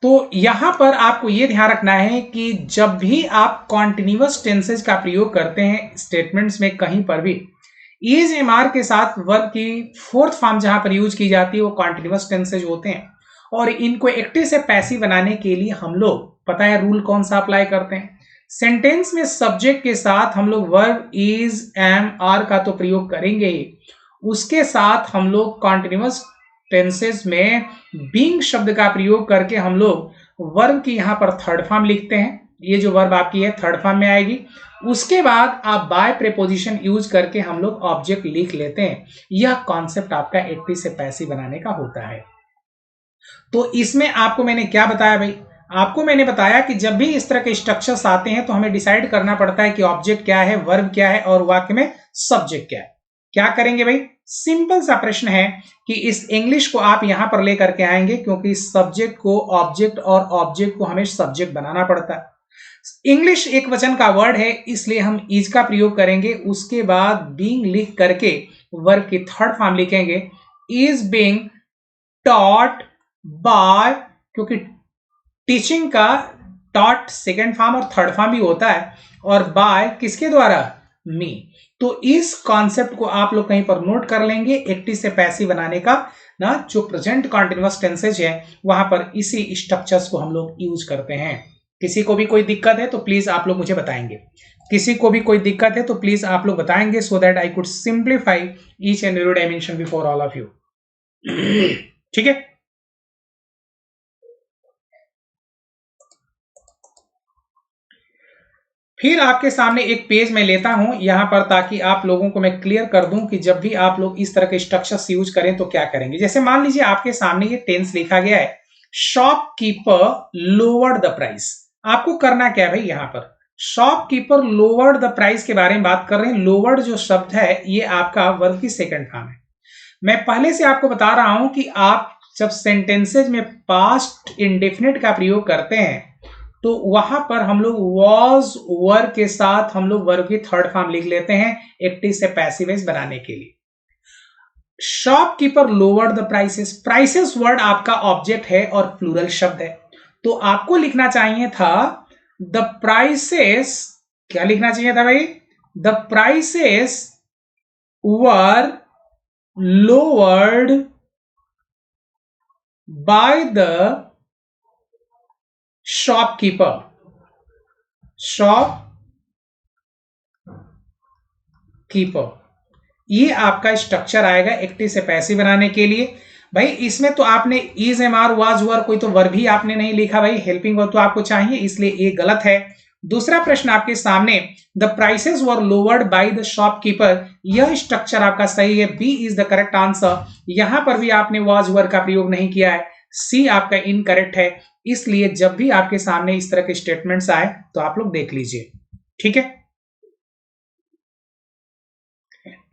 तो यहां पर आपको यह ध्यान रखना है कि जब भी आप कॉन्टिन्यूअस टेंसेज का प्रयोग करते हैं स्टेटमेंट्स में, कहीं पर भी इज एम आर के साथ वर्ब की फोर्थ फॉर्म जहां पर यूज की जाती है वो कॉन्टिन्यूअस टेंसेज होते हैं। और इनको एक्टिव से पैसिव बनाने के लिए हम लोग, पता है रूल कौन सा अप्लाई करते हैं, सेंटेंस में सब्जेक्ट के साथ हम लोग वर्ब इज एम आर का तो प्रयोग करेंगे ही, उसके साथ हम लोग कॉन्टिन्यूअस टेंसेस में बीइंग शब्द का प्रयोग करके हम लोग वर्ब की यहां पर थर्ड फॉर्म लिखते हैं। ये जो वर्ब आपकी है थर्ड फॉर्म में आएगी। उसके बाद आप बाय प्रीपोजिशन यूज करके हम लोग ऑब्जेक्ट लिख लेते हैं। यह कॉन्सेप्ट आपका एक्टिव से पैसिव बनाने का होता है। तो इसमें आपको मैंने क्या बताया भाई, आपको मैंने बताया कि जब भी इस तरह के स्ट्रक्चर्स आते हैं तो हमें डिसाइड करना पड़ता है कि ऑब्जेक्ट क्या है, वर्ब क्या है और वाक्य में सब्जेक्ट क्या है। क्या करेंगे भाई, सिंपल सा प्रश्न है कि इस इंग्लिश को आप यहां पर लेकर के आएंगे, क्योंकि सब्जेक्ट को ऑब्जेक्ट और ऑब्जेक्ट को हमें सब्जेक्ट बनाना पड़ता है। इंग्लिश एक वचन का वर्ड है, इसलिए हम इज का प्रयोग करेंगे। उसके बाद बीइंग लिख करके वर्ब की थर्ड फॉर्म लिखेंगे, इज बीइंग टॉट बाय, क्योंकि टीचिंग का टॉट सेकेंड फॉर्म और थर्ड फॉर्म भी होता है, और बाय किसके द्वारा, मी। तो इस कॉन्सेप्ट को आप लोग कहीं पर नोट कर लेंगे। एक्टिव से पैसिव बनाने का ना जो प्रेजेंट कॉन्टिन्यूअस टेंसेज है वहां पर इसी स्ट्रक्चर्स को हम लोग यूज करते हैं। किसी को भी कोई दिक्कत है तो प्लीज आप लोग मुझे बताएंगे, किसी को भी कोई दिक्कत है तो प्लीज आप लोग बताएंगे, so that I could simplify each and every dimension before all of you. ठीक है, फिर आपके सामने एक पेज मैं लेता हूं यहां पर, ताकि आप लोगों को मैं क्लियर कर दूं कि जब भी आप लोग इस तरह के स्ट्रक्चर्स यूज करें तो क्या करेंगे। जैसे मान लीजिए आपके सामने ये टेंस लिखा गया है, शॉपकीपर लोवर्ड द प्राइस। आपको करना क्या है भाई, यहां पर शॉपकीपर लोवर्ड द प्राइस के बारे में बात कर रहे हैं। लोवर्ड जो शब्द है ये आपका वर्ब की सेकंड फॉर्म है। मैं पहले से आपको बता रहा हूं कि आप जब सेंटेंसेज में पास्ट इंडेफिनिट का प्रयोग करते हैं तो वहां पर हम लोग वॉज वर के साथ हम लोग वर्ब की थर्ड फॉर्म लिख लेते हैं एक्टिव से पैसिव बनाने के लिए। Shopkeeper lowered the prices, prices word आपका ऑब्जेक्ट है और प्लूरल शब्द है, तो आपको लिखना चाहिए था द प्राइसेस। क्या लिखना चाहिए था भाई, the prices were lowered by the shopkeeper. Shopkeeper, ये आपका स्ट्रक्चर आएगा एक्टिव से पैसिव बनाने के लिए। भाई इसमें तो आपने is am are was were, कोई तो वर्ब ही आपने नहीं लिखा भाई, हेल्पिंग वर्ब तो आपको चाहिए, इसलिए ये गलत है। दूसरा प्रश्न आपके सामने, the prices were lowered by the shopkeeper, यह स्ट्रक्चर आपका सही है, B is the correct answer. यहां पर भी आपने वाज वर का प्रयोग नहीं किया है, सी आपका इनकरेक्ट है। इसलिए जब भी आपके सामने इस तरह के स्टेटमेंट्स आए तो आप लोग देख लीजिए। ठीक है,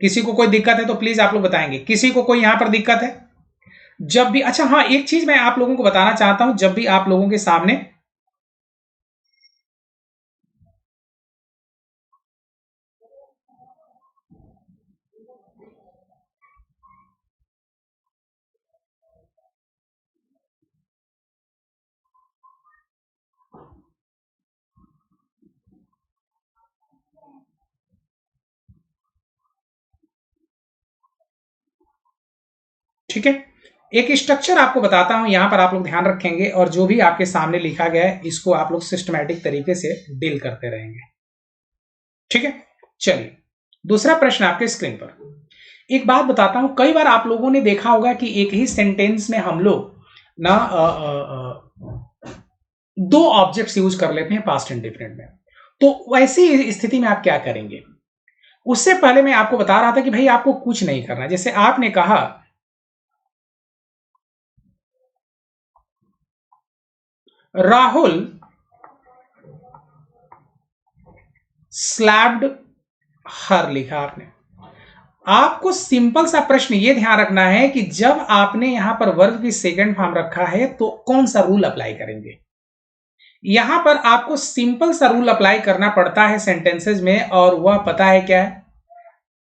किसी को कोई दिक्कत है तो प्लीज आप लोग बताएंगे, किसी को कोई यहां पर दिक्कत है। जब भी, अच्छा हाँ, एक चीज मैं आप लोगों को बताना चाहता हूं, जब भी आप लोगों के सामने ठीक है, एक स्ट्रक्चर आपको बताता हूं, यहां पर आप लोग ध्यान रखेंगे और जो भी आपके सामने लिखा गया है इसको आप लोग सिस्टमैटिक तरीके से डील करते रहेंगे। ठीक है, चलिए दूसरा प्रश्न आपके स्क्रीन पर। एक बात बताता हूं, कई बार आप लोगों ने देखा होगा कि एक ही सेंटेंस में हम लोग ना दो ऑब्जेक्ट्स यूज कर लेते हैं पास्ट इंडेफिनिट में। तो वैसी स्थिति में आप क्या करेंगे, उससे पहले मैं आपको बता रहा था कि भाई आपको कुछ नहीं करना। जैसे आपने कहा राहुल स्लैप्ड हर, लिखा आपने। आपको सिंपल सा प्रश्न ये ध्यान रखना है कि जब आपने यहां पर वर्ब की सेकंड फॉर्म रखा है तो कौन सा रूल अप्लाई करेंगे। यहां पर आपको सिंपल सा रूल अप्लाई करना पड़ता है सेंटेंसेस में, और वह पता है क्या है?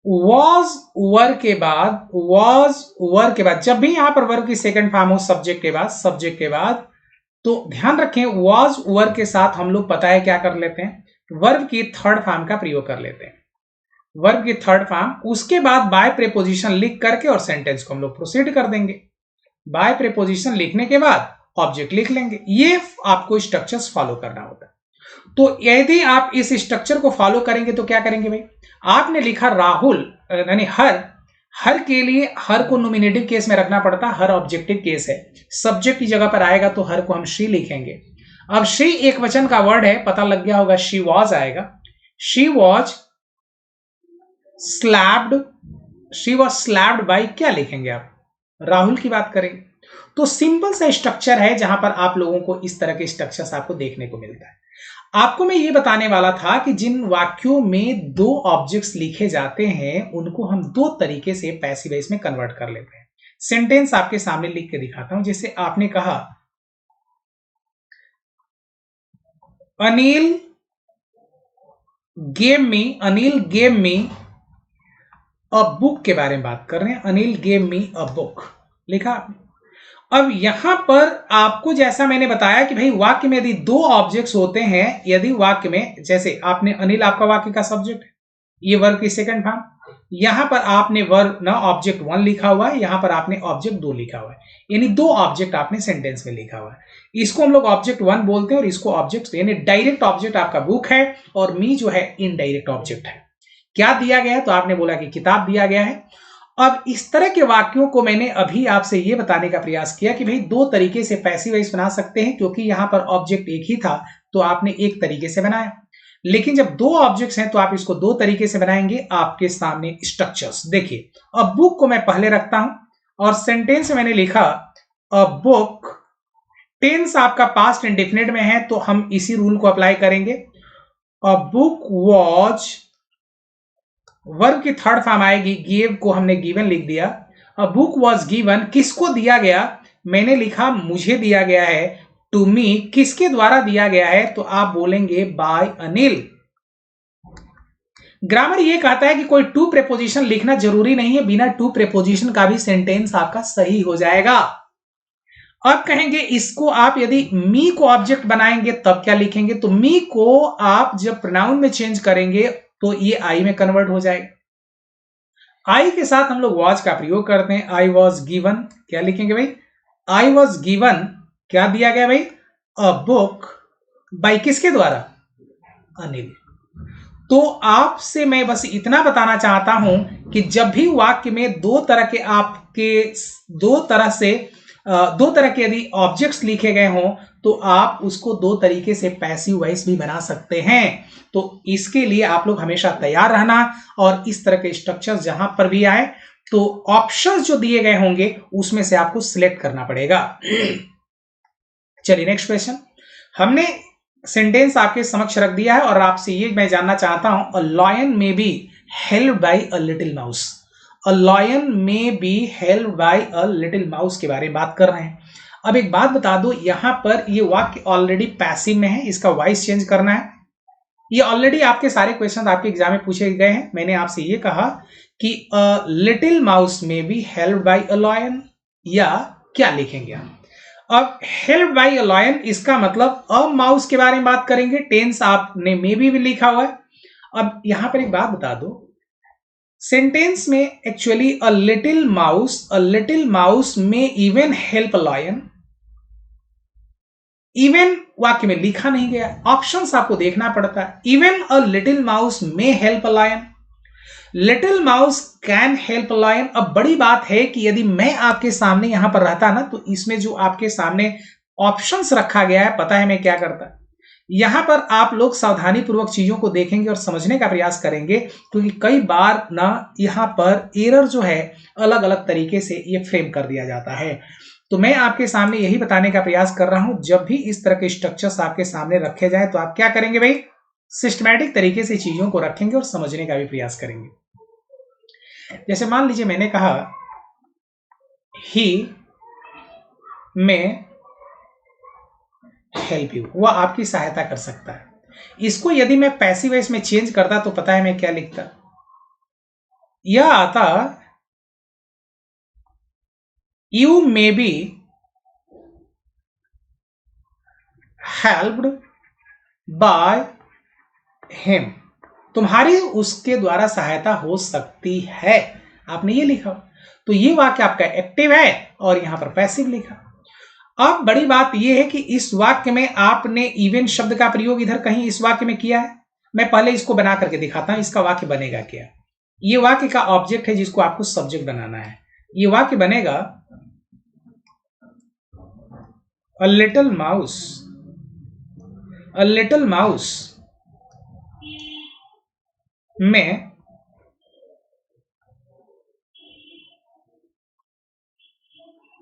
वॉज वर्ब के बाद, वॉज वर्ब के बाद जब भी यहां पर वर्ब की सेकंड फॉर्म हो सब्जेक्ट के बाद, तो ध्यान रखें वॉज वर्ब के साथ हम लोग पता है क्या कर लेते हैं? वर्ब की थर्ड फॉर्म का प्रयोग कर लेते हैं। वर्ब की थर्ड फॉर्म, उसके बाद बाय प्रीपोजिशन लिख करके और सेंटेंस को हम लोग प्रोसीड कर देंगे। बाय प्रीपोजिशन लिखने के बाद ऑब्जेक्ट लिख लेंगे। ये आपको स्ट्रक्चर्स फॉलो करना होता है। तो यदि आप इस स्ट्रक्चर को फॉलो करेंगे तो क्या करेंगे भाई? आपने लिखा राहुल, यानी हर, हर के लिए हर को नोमिनेटिव केस में रखना पड़ता है, हर ऑब्जेक्टिव केस है। सब्जेक्ट की जगह पर आएगा तो हर को हम शी लिखेंगे। अब शी एक वचन का वर्ड है, पता लग गया होगा, शी वॉज आएगा। She was slapped, she was slapped by, क्या लिखेंगे आप? राहुल की बात करेंगे। तो सिंपल सा स्ट्रक्चर है जहां पर आप लोगों को इस तरह के स्ट्रक्चर्स आपको देखने को मिलता है। आपको मैं ये बताने वाला था कि जिन वाक्यों में दो ऑब्जेक्ट्स लिखे जाते हैं उनको हम दो तरीके से पैसिव वॉइस में कन्वर्ट कर लेते हैं। सेंटेंस आपके सामने लिख के दिखाता हूं। जैसे आपने कहा Anil gave me a book के बारे में बात कर रहे हैं। Anil gave me a book लिखा आपने। अब यहां पर आपको जैसा मैंने बताया कि भाई वाक्य में यदि दो ऑब्जेक्ट्स होते हैं, यदि वाक्य में जैसे आपने अनिल आपका वाक्य का सब्जेक्ट है, ये वर्ब की सेकंड फॉर्म, यहां पर आपने वर्ब ना ऑब्जेक्ट 1 लिखा हुआ है, यहां पर आपने ऑब्जेक्ट 2 लिखा हुआ है, यानी दो ऑब्जेक्ट आपने सेंटेंस में लिखा हुआ है। इसको हम लोग ऑब्जेक्ट 1 बोलते हैं और इसको ऑब्जेक्ट, यानी डायरेक्ट ऑब्जेक्ट आपका बुक है और मी जो है इनडायरेक्ट ऑब्जेक्ट है। क्या दिया गया है? तो आपने बोला कि किताब दिया गया है। अब इस तरह के वाक्यों को मैंने अभी आपसे यह बताने का प्रयास किया कि भाई दो तरीके से पैसिव वॉइस बना सकते हैं, क्योंकि यहां पर ऑब्जेक्ट एक ही था तो आपने एक तरीके से बनाया, लेकिन जब दो ऑब्जेक्ट्स हैं तो आप इसको दो तरीके से बनाएंगे। आपके सामने स्ट्रक्चर्स देखिए। अब बुक को मैं पहले रखता हूं और सेंटेंस में मैंने लिखा अ बुक, टेंस आपका पास्ट इंडेफिनिट में है तो हम इसी रूल को अप्लाई करेंगे। अ बुक वॉज, वर्ब की थर्ड फॉर्म आएगी, गिव को हमने गिवन लिख दिया। अ बुक वॉज गिवन, किसको दिया गया? मैंने लिखा मुझे दिया गया है। टू मी, किसके द्वारा दिया गया है? तो आप बोलेंगे बाय अनिल। ग्रामर ये कहता है कि कोई टू प्रेपोजिशन लिखना जरूरी नहीं है, बिना टू प्रेपोजिशन का भी सेंटेंस आपका सही हो जाएगा। अब कहेंगे इसको आप यदि मी को ऑब्जेक्ट बनाएंगे तब क्या लिखेंगे? तो मी को आप जब प्रोनाउन में चेंज करेंगे तो ये आई में कन्वर्ट हो जाएगा। आई के साथ हम लोग वॉज का प्रयोग करते हैं। आई वॉज गिवन, क्या लिखेंगे भाई? आई वॉज गिवन, क्या दिया गया भाई? अ बुक, बाई किसके द्वारा? अनिल। तो आपसे मैं बस इतना बताना चाहता हूं कि जब भी वाक्य में दो तरह के आपके, दो तरह से दो तरह के यदि ऑब्जेक्ट्स लिखे गए हों तो आप उसको दो तरीके से पैसिव वॉइस भी बना सकते हैं। तो इसके लिए आप लोग हमेशा तैयार रहना, और इस तरह के स्ट्रक्चर्स जहां पर भी आए तो ऑप्शंस जो दिए गए होंगे उसमें से आपको सिलेक्ट करना पड़ेगा। चलिए नेक्स्ट क्वेश्चन। हमने सेंटेंस आपके समक्ष रख दिया है और आपसे ये मैं जानना चाहता हूं, a lion may be held by a little mouse. A lion may be held by a little mouse के बारे में बात कर रहे हैं। अब एक बात बता दो, यहां पर ये वाक्य ऑलरेडी पैसिव में है, इसका वॉइस चेंज करना है। ये ऑलरेडी आपके सारे क्वेश्चन आपके एग्जाम में पूछे गए हैं। मैंने आपसे ये कहा कि अ little mouse may be held by a lion, या क्या लिखेंगे आप? अब हेल्प बाय अ लॉयन, इसका मतलब अ माउस के बारे में बात करेंगे। टेंस आपने मे बी भी लिखा हुआ है। अब यहां पर एक बात बता दो, सेंटेंस में एक्चुअली अ लिटिल माउस में even help a lion, even वाक्य में लिखा नहीं गया, ऑप्शंस आपको देखना पड़ता है। Even a little mouse may help a lion, little mouse can help lion. अब बड़ी बात है कि यदि मैं आपके सामने यहां पर रहता ना तो इसमें जो आपके सामने ऑप्शंस रखा गया है, पता है मैं क्या करता? यहां पर आप लोग सावधानी पूर्वक चीजों को देखेंगे और समझने का प्रयास करेंगे, क्योंकि कई बार ना यहां पर एरर जो है अलग अलग तरीके से ये फ्रेम कर दिया जाता है। तो मैं आपके सामने यही बताने का प्रयास कर रहा हूं, जब भी इस तरह के स्ट्रक्चर्स आपके सामने रखे जाए तो आप क्या करेंगे भाई? सिस्टमैटिक तरीके से चीजों को रखेंगे और समझने का भी प्रयास करेंगे। जैसे मान लीजिए मैंने कहा ही में हेल्प यू, वह आपकी सहायता कर सकता है। इसको यदि मैं पैसिव वॉइस में चेंज करता तो पता है मैं क्या लिखता, यह आता you may be helped by him, तुम्हारी उसके द्वारा सहायता हो सकती है, आपने ये लिखा। तो ये वाक्य आपका एक्टिव है और यहां पर पैसिव लिखा। अब बड़ी बात यह है कि इस वाक्य में आपने इवन शब्द का प्रयोग इधर कहीं इस वाक्य में किया है। मैं पहले इसको बना करके दिखाता हूं, इसका वाक्य बनेगा क्या। ये वाक्य का ऑब्जेक्ट है जिसको आपको सब्जेक्ट बनाना है। ये वाक्य बनेगा a little mouse, a little mouse may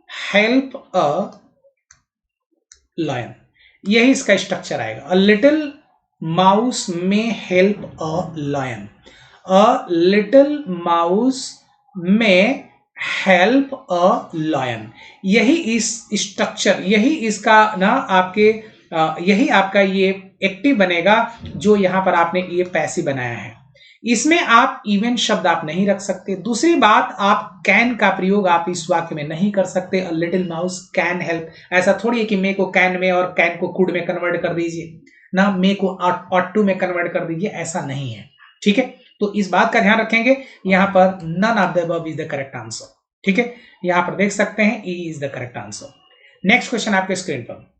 help a lion, यही इसका स्ट्रक्चर आएगा। A little mouse may help a lion, a little mouse may help a lion, यही इस स्ट्रक्चर, यही इसका ना आपके यही आपका ये एक्टिव बनेगा जो यहां पर आपने ये पैसिव बनाया है। इसमें आप इवन शब्द आप नहीं रख सकते। दूसरी बात, आप कैन का प्रयोग आप इस वाक्य में नहीं कर सकते। अ लिटिल माउस कैन हेल्प, ऐसा थोड़ी है कि मे को कैन में और कैन को कुड में कन्वर्ट कर दीजिए ना, मे को ऑट टू में कन्वर्ट कर दीजिए, ऐसा नहीं है। ठीक है, तो इस बात का ध्यान रखेंगे। यहां पर none of the above is the correct answer. ठीक है, यहां पर देख सकते हैं E is the correct answer. Next question आपके स्क्रीन पर,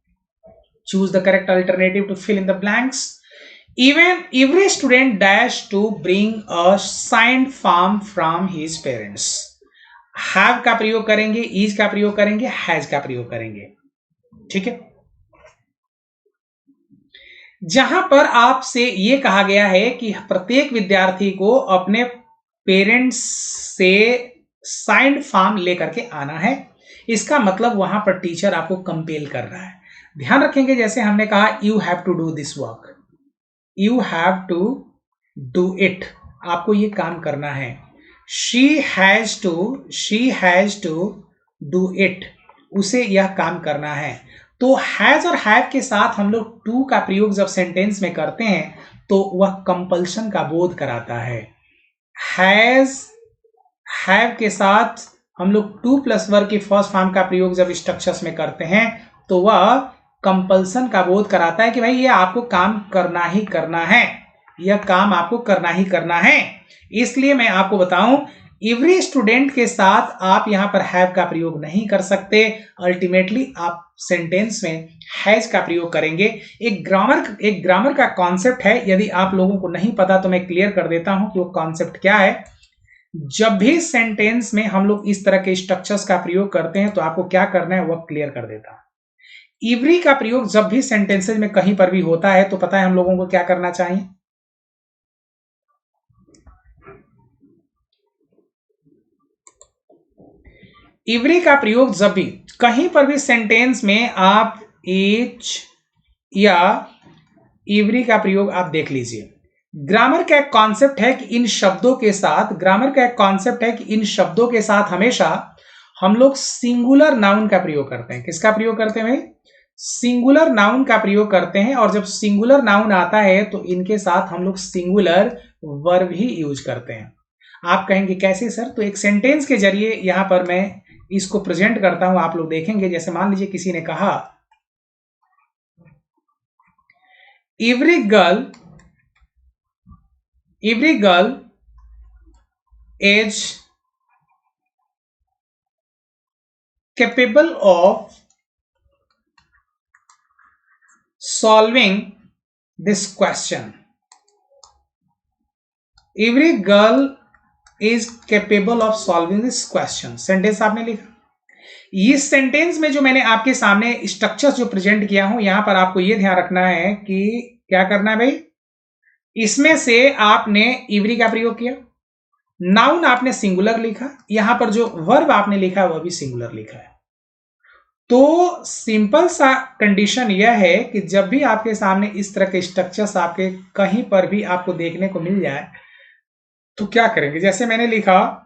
choose the correct alternative to fill in the blanks. Even every student dash to bring a signed form from his parents. have का प्रयोग करेंगे, is का प्रयोग करेंगे, has का प्रयोग करेंगे। ठीक है, जहां पर आपसे यह कहा गया है कि प्रत्येक विद्यार्थी को अपने पेरेंट्स से साइंड फॉर्म लेकर के आना है, इसका मतलब वहां पर टीचर आपको कंपेल कर रहा है। ध्यान रखेंगे, जैसे हमने कहा you have to do this work, you have to do it, आपको ये काम करना है। She has to do it, उसे यह काम करना है। तो हैज और हैव के साथ हम लोग टू का प्रयोग जब सेंटेंस में करते हैं तो वह कंपल्शन का बोध कराता है। हैज हैव के साथ हम लोग टू प्लस वर्ब की फर्स्ट फॉर्म का प्रयोग जब स्ट्रक्चर्स में करते हैं तो वह कंपल्सन का बोध कराता है कि भाई ये आपको काम करना ही करना है, यह काम आपको करना ही करना है। इसलिए मैं आपको बताऊं, एवरी स्टूडेंट के साथ आप यहां पर हैव का प्रयोग नहीं कर सकते। अल्टीमेटली आप सेंटेंस में हैज का प्रयोग करेंगे। एक ग्रामर का कॉन्सेप्ट है, यदि आप लोगों को नहीं पता तो मैं क्लियर कर देता हूं कि वो कॉन्सेप्ट क्या है। जब भी सेंटेंस में हम लोग इस तरह के स्ट्रक्चर्स का प्रयोग करते हैं तो आपको क्या करना है वह क्लियर कर देता हूं। इवरी का प्रयोग जब भी सेंटेंसेज में कहीं पर भी होता है तो पता है हम लोगों को क्या करना चाहिए। इवरी का प्रयोग जब भी कहीं पर भी सेंटेंस में आप एच या इवरी का प्रयोग आप देख लीजिए। ग्रामर का एक कॉन्सेप्ट है कि इन शब्दों के साथ हमेशा हम लोग सिंगुलर नाउन का प्रयोग करते हैं। किसका प्रयोग करते हैं भाई? सिंगुलर नाउन का प्रयोग करते हैं। और जब सिंगुलर नाउन आता है तो इनके साथ हम लोग सिंगुलर वर्ब ही यूज करते हैं। आप कहेंगे कैसे सर? तो एक सेंटेंस के जरिए यहां पर मैं इसको प्रेजेंट करता हूं, आप लोग देखेंगे। जैसे मान लीजिए किसी ने कहा every girl is capable of solving this question. Every girl is capable of solving this question. Sentence आपने लिखा। इस सेंटेंस में जो मैंने आपके सामने स्ट्रक्चर्स जो प्रेजेंट किया हूं, यहां पर आपको यह ध्यान रखना है कि क्या करना है भाई, इसमें से आपने एवरी का प्रयोग किया, नाउन आपने सिंगुलर लिखा, यहां पर जो वर्ब आपने लिखा है वह भी सिंगुलर लिखा है। तो सिंपल सा कंडीशन यह है कि जब भी आपके सामने इस तरह के स्ट्रक्चर्स आपके कहीं पर भी आपको देखने को मिल जाए तो क्या करेंगे। जैसे मैंने लिखा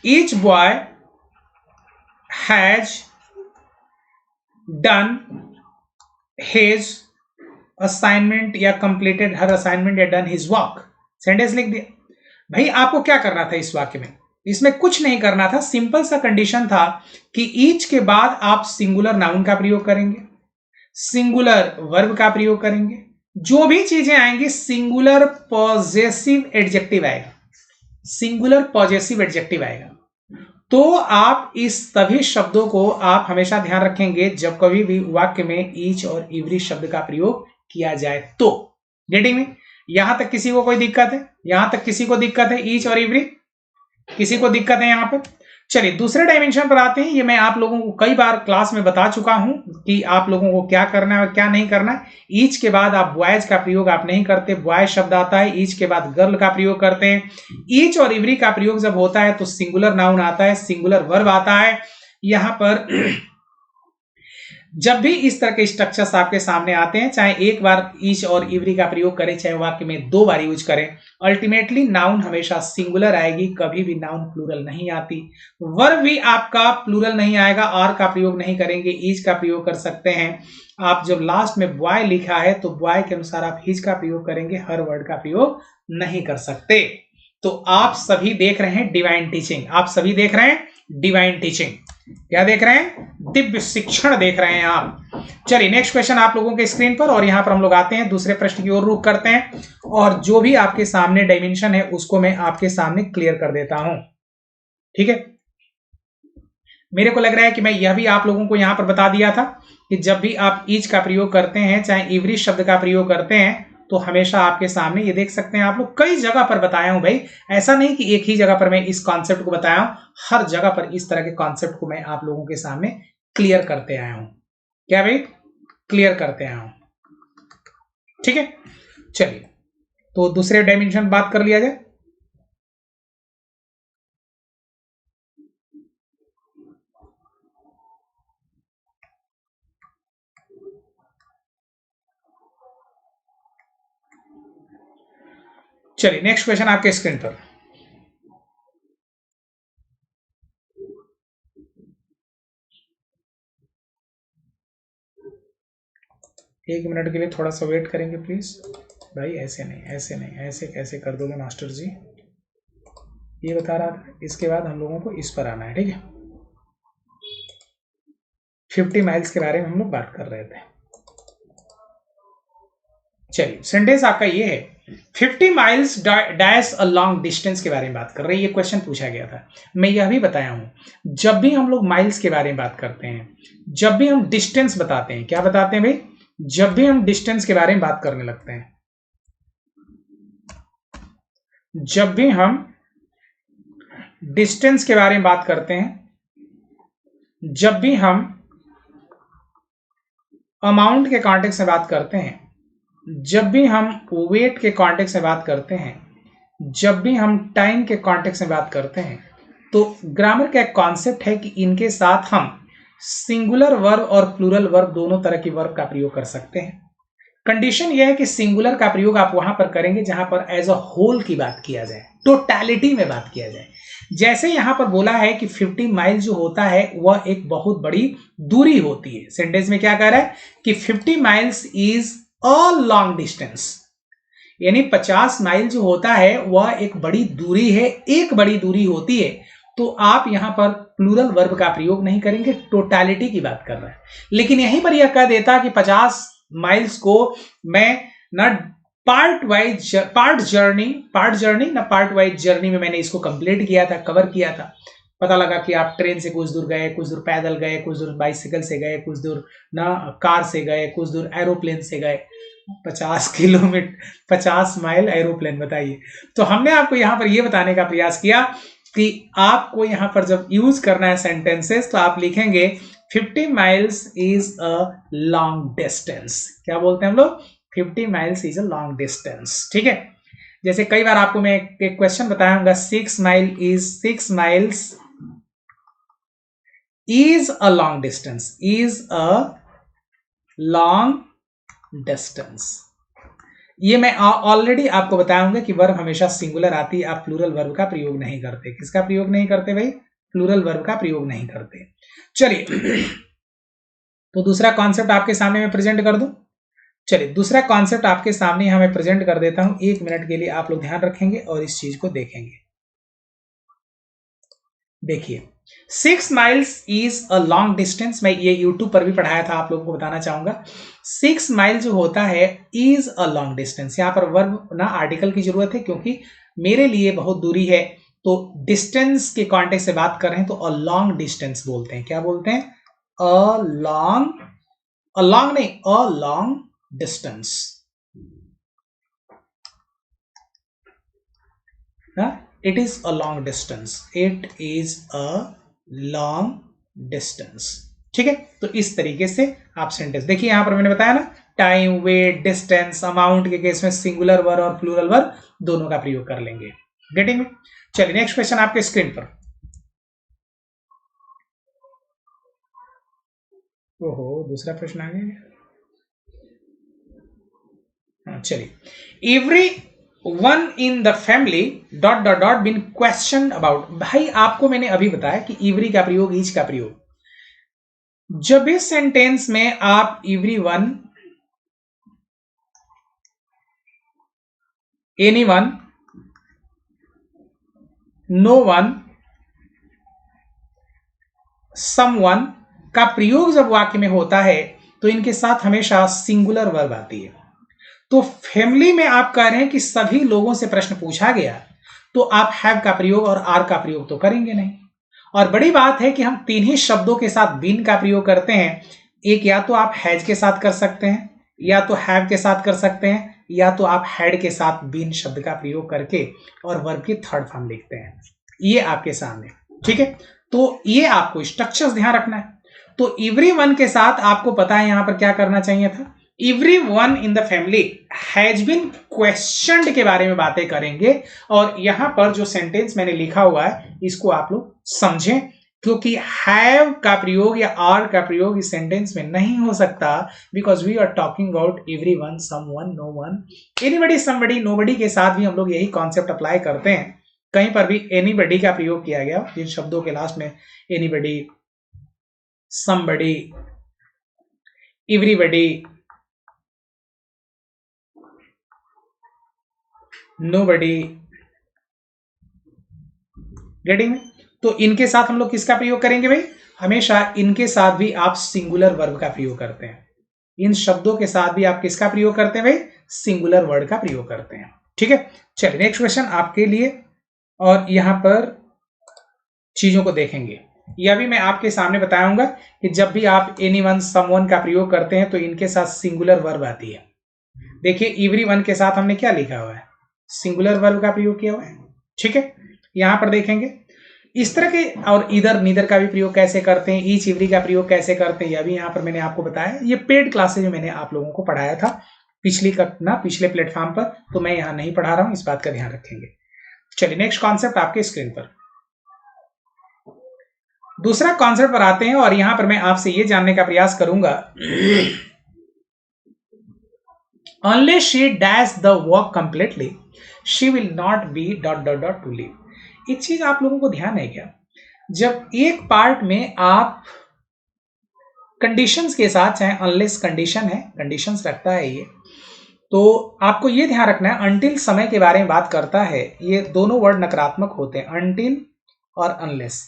each boy has done his assignment या कंप्लीटेड हर असाइनमेंट या डन हिज वर्क। सेंटेंस लिख दिया। भाई आपको क्या करना था इस वाक्य में? इसमें कुछ नहीं करना था, सिंपल सा कंडीशन था कि ईच के बाद आप सिंगुलर नाउन का प्रयोग करेंगे, सिंगुलर वर्ब का प्रयोग करेंगे, जो भी चीजें आएंगी सिंगुलर पॉजेसिव एडजेक्टिव आएगा, सिंगुलर पॉजेसिव एडजेक्टिव आएगा। तो आप इस सभी शब्दों को आप हमेशा ध्यान रखेंगे जब कभी भी वाक्य में ईच और एवरी शब्द का प्रयोग किया जाए तो। गेटिंग में? यहां तक किसी को कोई दिक्कत है? यहां तक किसी को दिक्कत है? ईच और एवरी किसी को दिक्कत है यहां पर? चलिए दूसरे डायमेंशन पर आते हैं। ये मैं आप लोगों को कई बार क्लास में बता चुका हूं कि आप लोगों को क्या करना है और क्या नहीं करना है। ईच के बाद आप बॉयज का प्रयोग आप नहीं करते, बॉय शब्द आता है। ईच के बाद गर्ल का प्रयोग करते हैं। ईच और एवरी का प्रयोग जब होता है तो सिंगुलर नाउन आता है, सिंगुलर वर्ब आता है। यहां पर जब भी इस तरह के स्ट्रक्चर्स आपके सामने आते हैं, चाहे एक बार ईच और एवरी का प्रयोग करें, चाहे वाक्य में 2 बार यूज करें, अल्टीमेटली नाउन हमेशा सिंगुलर आएगी, कभी भी नाउन प्लूरल नहीं आती। वर्ब भी आपका प्लूरल नहीं आएगा, आर का प्रयोग नहीं करेंगे, ईच का प्रयोग कर सकते हैं। आप जब लास्ट में बॉय लिखा है तो बॉय के अनुसार आप हिज का प्रयोग करेंगे, हर वर्ड का प्रयोग नहीं कर सकते। तो आप सभी देख रहे हैं डिवाइन टीचिंग, आप सभी देख रहे हैं डिवाइन टीचिंग। क्या देख रहे हैं? दिव्य शिक्षण देख रहे हैं आप। चलिए नेक्स्ट क्वेश्चन आप लोगों के स्क्रीन पर, और यहां पर हम लोग आते हैं दूसरे प्रश्न की ओर रुख करते हैं, और जो भी आपके सामने डायमेंशन है उसको मैं आपके सामने क्लियर कर देता हूं। ठीक है, मेरे को लग रहा है कि मैं यह भी आप लोगों को यहां पर बता दिया था कि जब भी आप ईच का प्रयोग करते हैं, चाहे एवरी शब्द का प्रयोग करते हैं, तो हमेशा आपके सामने ये देख सकते हैं आप लोग, कई जगह पर बताया हूं भाई, ऐसा नहीं कि एक ही जगह पर मैं इस कॉन्सेप्ट को बताया हूं, हर जगह पर इस तरह के कॉन्सेप्ट को मैं आप लोगों के सामने क्लियर करते आया हूं। क्या भाई? क्लियर करते आया हूं। ठीक है, चलिए तो दूसरे डायमेंशन बात कर लिया जाए। चलिए नेक्स्ट क्वेश्चन आपके स्क्रीन पर। एक मिनट के लिए थोड़ा सा वेट करेंगे प्लीज भाई। ऐसे नहीं, ऐसे नहीं, ऐसे कैसे कर दोगे मास्टर जी? ये बता रहा था, इसके बाद हम लोगों को इस पर आना है। ठीक है, 50 माइल्स के बारे में हम लोग बात कर रहे थे। चलिए सेंटेंस आपका ये है, 50 miles dash a long distance के बारे में बात कर रहे हैं। ये क्वेश्चन पूछा गया था। मैं यह भी बताया हूं, जब भी हम लोग माइल्स के बारे में बात करते हैं, जब भी हम डिस्टेंस बताते हैं, क्या बताते हैं भाई? जब भी हम डिस्टेंस के बारे में बात करने लगते हैं, जब भी हम डिस्टेंस के बारे में बात करते हैं, जब भी हम अमाउंट के कॉन्टेक्स्ट में बात करते हैं, जब भी हम वेट के कॉन्टेक्स्ट में बात करते हैं, जब भी हम टाइम के कॉन्टेक्स्ट में बात करते हैं, तो ग्रामर का एक कॉन्सेप्ट है कि इनके साथ हम सिंगुलर वर्ब और प्लूरल वर्ब दोनों तरह की वर्ब का प्रयोग कर सकते हैं। कंडीशन यह है कि सिंगुलर का प्रयोग आप वहां पर करेंगे जहां पर एज अ होल की बात किया जाए, टोटैलिटी में बात किया जाए। जैसे यहां पर बोला है कि 50 माइल जो होता है वह एक बहुत बड़ी दूरी होती है। सेंटेंस में क्या कह रहा है कि 50 miles is a long distance, यानी 50 माइल जो होता है वह एक बड़ी दूरी है, एक बड़ी दूरी होती है। तो आप यहां पर प्लूरल वर्ब का प्रयोग नहीं करेंगे, टोटैलिटी की बात कर रहा है। लेकिन यहीं पर यह कह देता कि 50 माइल्स को मैं ना पार्ट वाइज जर्नी में मैंने इसको कंप्लीट किया था, कवर किया था। पता लगा कि आप ट्रेन से कुछ दूर गए, कुछ दूर पैदल गए, कुछ दूर बाइसिकल से गए, कुछ दूर ना कार से गए, कुछ दूर एरोप्लेन से गए। 50 किलोमीटर, 50 माइल एरोप्लेन, बताइए। तो हमने आपको यहां पर यह बताने का प्रयास किया कि आपको यहां पर जब यूज करना है सेंटेंसेस तो आप लिखेंगे 50 miles is a long distance. क्या बोलते हैं हम लोग? 50 miles is a long distance. ठीक है, जैसे कई बार आपको मैं एक क्वेश्चन बताया हूँ, 6 miles is a long distance, is a long distance. ये मैं ऑलरेडी आपको बताऊंगा कि वर्ब हमेशा सिंगुलर आती है, आप प्लूरल वर्ब का प्रयोग नहीं करते। किसका प्रयोग नहीं करते भाई? प्लूरल वर्ब का प्रयोग नहीं करते। चलिए तो दूसरा कॉन्सेप्ट आपके सामने मैं प्रेजेंट कर दूं। चलिए दूसरा कॉन्सेप्ट आपके सामने यहां मैं प्रेजेंट कर देता हूं। 1 मिनट के लिए आप लोग ध्यान रखेंगे और इस चीज को देखेंगे। देखिए 6 miles is a long distance, मैं ये यूट्यूब पर भी पढ़ाया था, आप लोगों को बताना चाहूंगा। 6 माइल जो होता है इज अ लॉन्ग डिस्टेंस, यहां पर वर्ब ना आर्टिकल की जरूरत है क्योंकि मेरे लिए बहुत दूरी है, तो डिस्टेंस के कॉन्टेक्स्ट से बात कर रहे हैं तो अ लॉन्ग डिस्टेंस बोलते हैं। क्या बोलते हैं? अ लॉन्ग नहीं, a long distance. It is a long distance, it is a long distance. ठीक है, तो इस तरीके से आप सेंटेंस देखिए। यहां पर मैंने बताया ना, टाइम, वेट, डिस्टेंस, अमाउंट के केस में सिंगुलर वर्ब और प्लूरल वर्ब दोनों का प्रयोग कर लेंगे। गेटिंग? चलिए नेक्स्ट क्वेश्चन आपके स्क्रीन पर। ओहो, दूसरा प्रश्न आ गया। चलिए, everyone in the family dot dot dot been question about. भाई आपको मैंने अभी बताया कि एवरी का प्रयोग, ईच का प्रयोग, जब इस सेंटेंस में आप everyone, anyone, no one, someone का प्रयोग जब वाक्य में होता है तो इनके साथ हमेशा सिंगुलर वर्ब आती है। तो फैमिली में आप कह रहे हैं कि सभी लोगों से प्रश्न पूछा गया, तो आप हैव का प्रयोग और आर का प्रयोग तो करेंगे नहीं। और बड़ी बात है कि हम तीन ही शब्दों के साथ बीन का प्रयोग करते हैं। एक या तो आप हैज के साथ कर सकते हैं, या तो हैव के साथ कर सकते हैं, या तो आप हैड के साथ बीन शब्द का प्रयोग करके और वर्ब की थर्ड फॉर्म लिखते हैं। ये आपके सामने, ठीक है। तो ये आपको स्ट्रक्चर्स ध्यान रखना है। तो एवरी वन के साथ आपको पता है यहां पर क्या करना चाहिए था। Everyone in the family has been questioned के बारे में बातें करेंगे। और यहां पर जो सेंटेंस मैंने लिखा हुआ है इसको आप लोग समझें, क्योंकि हैव का प्रयोग या आर का प्रयोग इस सेंटेंस में नहीं हो सकता, because we are talking about everyone, someone, no one, anybody, somebody, nobody के साथ भी हम लोग यही कॉन्सेप्ट अप्लाई करते हैं। कहीं पर भी एनीबडी का प्रयोग किया गया, जिन शब्दों के लास्ट में anybody, somebody, everybody, nobody, getting? तो इनके साथ हम लोग किसका प्रयोग करेंगे भाई? हमेशा इनके साथ भी आप सिंगुलर वर्ब का प्रयोग करते हैं। इन शब्दों के साथ भी आप किसका प्रयोग करते हैं भाई? सिंगुलर वर्ड का प्रयोग करते हैं। ठीक है, चलिए नेक्स्ट क्वेश्चन आपके लिए। और यहां पर चीजों को देखेंगे, यह भी मैं आपके सामने बताऊंगा कि जब भी आप एनी वन, समवन का प्रयोग करते हैं तो इनके साथ सिंगुलर वर्ब आती है। देखिए एवरी वन के साथ हमने क्या लिखा हुआ है? सिंगुलर वर्ब का प्रयोग किया हुआ है। ठीक है, यहां पर देखेंगे इस तरह के। और इधर नीदर का भी प्रयोग कैसे करते हैं, ईच, एवरी का प्रयोग कैसे करते हैं, यह भी यहां पर मैंने आपको बताया। ये पेड क्लासेज में मैंने आप लोगों को पढ़ाया था पिछले प्लेटफॉर्म पर, तो मैं यहां नहीं पढ़ा रहा हूं, इस बात का ध्यान रखेंगे। चलिए नेक्स्ट कॉन्सेप्ट आपके स्क्रीन पर। दूसरा कॉन्सेप्ट पर आते हैं और यहां पर मैं आपसे यह जानने का प्रयास करूंगा, unless she dash the work completely she will not be dot dot dot to leave। एक चीज आप लोगों को ध्यान है क्या, जब एक पार्ट में आप कंडीशंस के साथ, चाहे अनलेस कंडीशन है, कंडीशंस रखता है ये, तो आपको ये ध्यान रखना है अनटिल समय के बारे में बात करता है, ये दोनों वर्ड नकारात्मक होते हैं, अनटिल और अनलेस।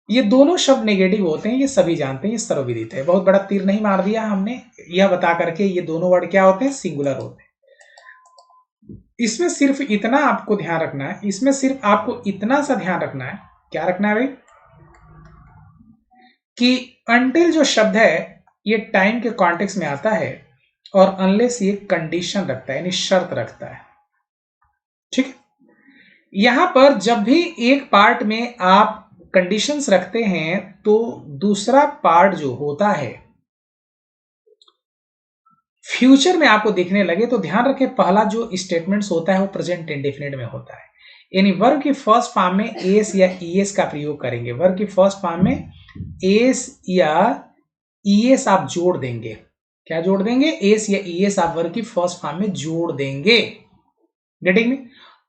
ये दोनों शब्द नेगेटिव होते हैं, ये सभी जानते हैं, ये सर्वविदित है। बहुत बड़ा तीर नहीं मार दिया हमने यह बता करके, ये दोनों वर्ड क्या होते हैं? सिंगुलर होते हैं। इसमें सिर्फ इतना आपको ध्यान रखना है, इसमें सिर्फ आपको इतना सा ध्यान रखना है, क्या रखना है भाई? कि अनटिल जो शब्द है ये टाइम के कॉन्टेक्स्ट में आता है, और अनलेस ये कंडीशन रखता है, यानी शर्त रखता है। ठीक है, यहां पर जब भी एक पार्ट में आप कंडीशंस रखते हैं तो दूसरा पार्ट जो होता है फ्यूचर में आपको दिखने लगे, तो ध्यान रखें पहला जो स्टेटमेंट्स होता है वो प्रेजेंट इंडेफिनिट में होता है। यानी वर्ब की फर्स्ट फॉर्म में एस या ईएस का प्रयोग करेंगे। वर्ब की फर्स्ट फॉर्म में एस या ईएस आप जोड़ देंगे। क्या जोड़ देंगे? एस या ईएस आप वर्ब की फर्स्ट फॉर्म में जोड़ देंगे। Getting me?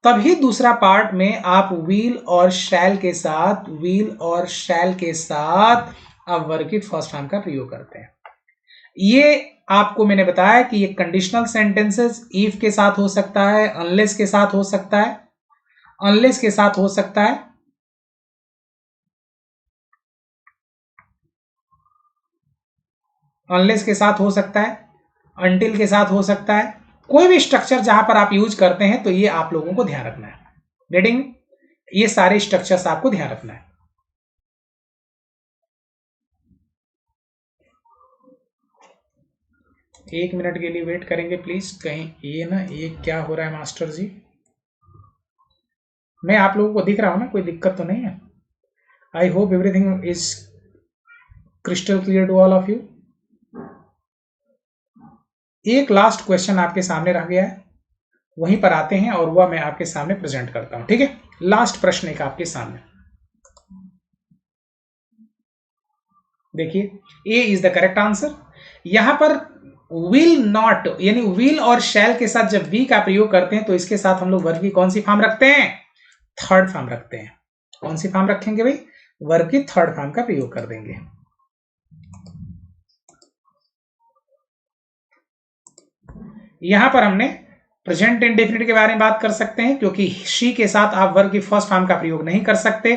तभी दूसरा पार्ट में आप विल और शैल के साथ, विल और शैल के साथ आप वर्ब की फर्स्ट फॉर्म का प्रयोग करते हैं। ये आपको मैंने बताया कि ये कंडीशनल सेंटेंसेस इफ के साथ हो सकता है, अनलेस के साथ हो सकता है, अनलेस के साथ हो सकता है, अनलेस के साथ हो सकता है, अनटिल के साथ हो सकता है। कोई भी स्ट्रक्चर जहां पर आप यूज करते हैं तो ये आप लोगों को ध्यान रखना है। गेटिंग? ये सारे स्ट्रक्चर्स आपको ध्यान रखना है। एक मिनट के लिए वेट करेंगे प्लीज। कहीं ये क्या हो रहा है मास्टर जी? मैं आप लोगों को दिख रहा हूं ना, कोई दिक्कत तो नहीं है? I hope everything is crystal clear to all of you. एक लास्ट क्वेश्चन आपके सामने रह गया है, वहीं पर आते हैं और वह मैं आपके सामने प्रेजेंट करता हूं। ठीक है, लास्ट प्रश्न एक आपके सामने देखिए, ए इज द करेक्ट आंसर। यहां पर विल नॉट यानी विल और शैल के साथ जब वी का प्रयोग करते हैं तो इसके साथ हम लोग वर्ब की कौन सी फॉर्म रखते हैं? थर्ड फॉर्म रखते हैं। कौन सी फॉर्म रखेंगे भाई? वर्ब की थर्ड फॉर्म का प्रयोग कर देंगे। यहां पर हमने प्रेजेंट इंडेफिनिट के बारे में बात कर सकते हैं, क्योंकि शी के साथ आप वर्ब की फर्स्ट फॉर्म का प्रयोग नहीं कर सकते।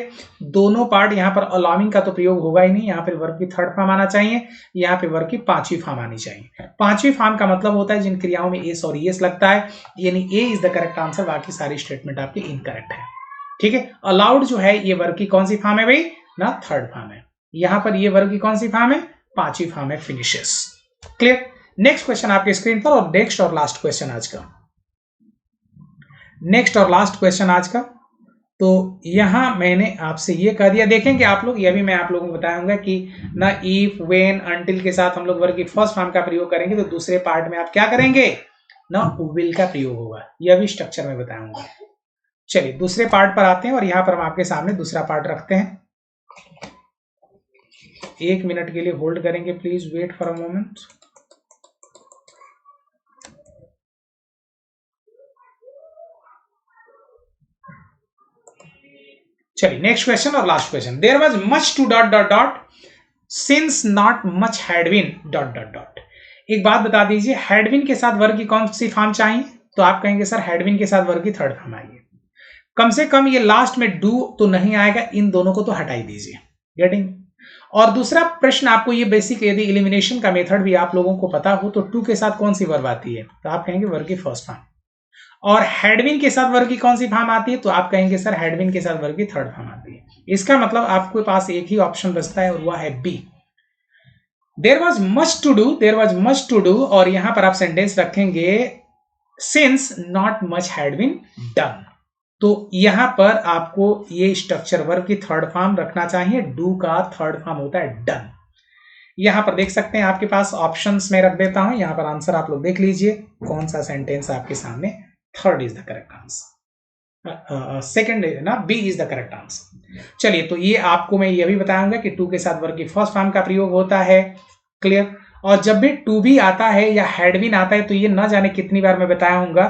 दोनों पार्ट यहां पर अलाउिंग का तो प्रयोग होगा ही नहीं, यहां पर वर्ब की थर्ड फॉर्म आना चाहिए, यहां पे वर्ब की पांचवी फॉर्म आनी चाहिए। पांचवी फॉर्म का मतलब होता है जिन क्रियाओं में एस और यस लगता है, यानी ए इज द करेक्ट आंसर, बाकी सारी स्टेटमेंट आपकी इनकरेक्ट है। ठीक है, अलाउड जो है ये वर्ब की कौन सी फॉर्म है भाई? ना थर्ड फॉर्म है। यहां पर ये वर्ब की कौन सी फॉर्म है? पांचवी फॉर्म है, फिनिशेस। क्लियर? नेक्स्ट क्वेश्चन आपके स्क्रीन पर, और नेक्स्ट और लास्ट क्वेश्चन आज का, नेक्स्ट और लास्ट क्वेश्चन आज का। तो यहां मैंने आपसे ये कह दिया, देखेंगे आप लोग, यह भी मैं आप लोगों को बताऊंगा कि ना इफ व्हेन अनटिल के साथ हम लोग वर्ब की फर्स्ट फॉर्म का प्रयोग करेंगे तो दूसरे पार्ट में आप क्या करेंगे? ना विल का प्रयोग होगा। यह भी स्ट्रक्चर में बताऊंगा। चलिए दूसरे पार्ट पर आते हैं, और यहां पर हम आपके सामने दूसरा पार्ट रखते हैं। एक मिनट के लिए होल्ड करेंगे please, wait for a moment. चलिए नेक्स्ट क्वेश्चन और last question. There was much to dot dot dot since not much had been dot dot dot. एक बात बता दीजिए, हैडविन के साथ वर्ब की कौन सी फॉर्म चाहिए? तो आप कहेंगे सर हैडविन के साथ वर्ब की थर्ड फॉर्म आइए। कम से कम ये लास्ट में डू तो नहीं आएगा, इन दोनों को तो हटाई दीजिए। गेटिंग? और दूसरा प्रश्न आपको ये बेसिक, यदि एलिमिनेशन का मेथड भी आप लोगों को पता हो तो टू के साथ कौन सी वर्ब आती है? तो आप कहेंगे वर्ब की फर्स्ट फॉर्म। और हैडविन के साथ वर्ब की कौन सी फॉर्म आती है? तो आप कहेंगे सर हैडविन के साथ वर्ब की थर्ड फॉर्म आती है। इसका मतलब आपके पास एक ही ऑप्शन बचता है और वह है B. There was much to do, there was much to do, और यहां पर आप सेंटेंस रखेंगे since not much had been done. तो यहां पर आपको ये स्ट्रक्चर वर्ब की थर्ड फॉर्म रखना चाहिए। डू का थर्ड फॉर्म होता है डन। यहां पर देख सकते हैं आपके पास ऑप्शंस में रख देता हूं, यहां पर आंसर आप लोग देख लीजिए कौन सा सेंटेंस आपके सामने। Third is the correct answer, second ना, B is the correct answer. चलिए, तो ये आपको मैं ये भी बताऊंगा कि टू के साथ वर्ब की फर्स्ट फॉर्म का प्रयोग होता है। क्लियर? और जब भी टू भी आता है या हैड बीन आता है तो ये ना जाने कितनी बार मैं बताया हूंगा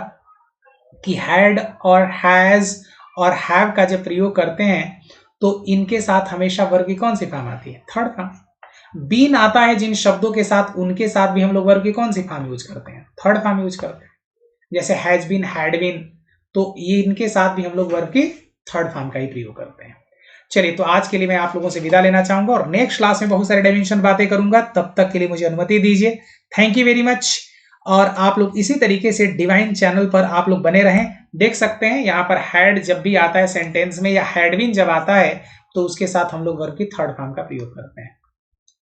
कि हैड और हैज और हैव का जब प्रयोग करते हैं तो इनके साथ हमेशा वर्ब की कौन सी फॉर्म आती है? Third form. बीन आता है जिन शब्दों के साथ, उनके साथ भी हम लोग वर्ब की कौन सी फॉर्म यूज करते हैं? थर्ड फॉर्म यूज करते हैं। जैसे हैज बीन, हैड बीन, तो ये इनके साथ भी हम लोग वर्ब की थर्ड फॉर्म का ही प्रयोग करते हैं। चलिए, तो आज के लिए मैं आप लोगों से विदा लेना चाहूंगा और नेक्स्ट क्लास में बहुत सारे डायमेंशन बातें करूंगा। तब तक के लिए मुझे अनुमति दीजिए। Thank you very much. और आप लोग इसी तरीके से डिवाइन चैनल पर आप लोग बने रहें। देख सकते हैं यहाँ पर हैड जब भी आता है सेंटेंस में या हैड बीन जब आता है तो उसके साथ हम लोग वर्ब की थर्ड फॉर्म का प्रयोग करते हैं।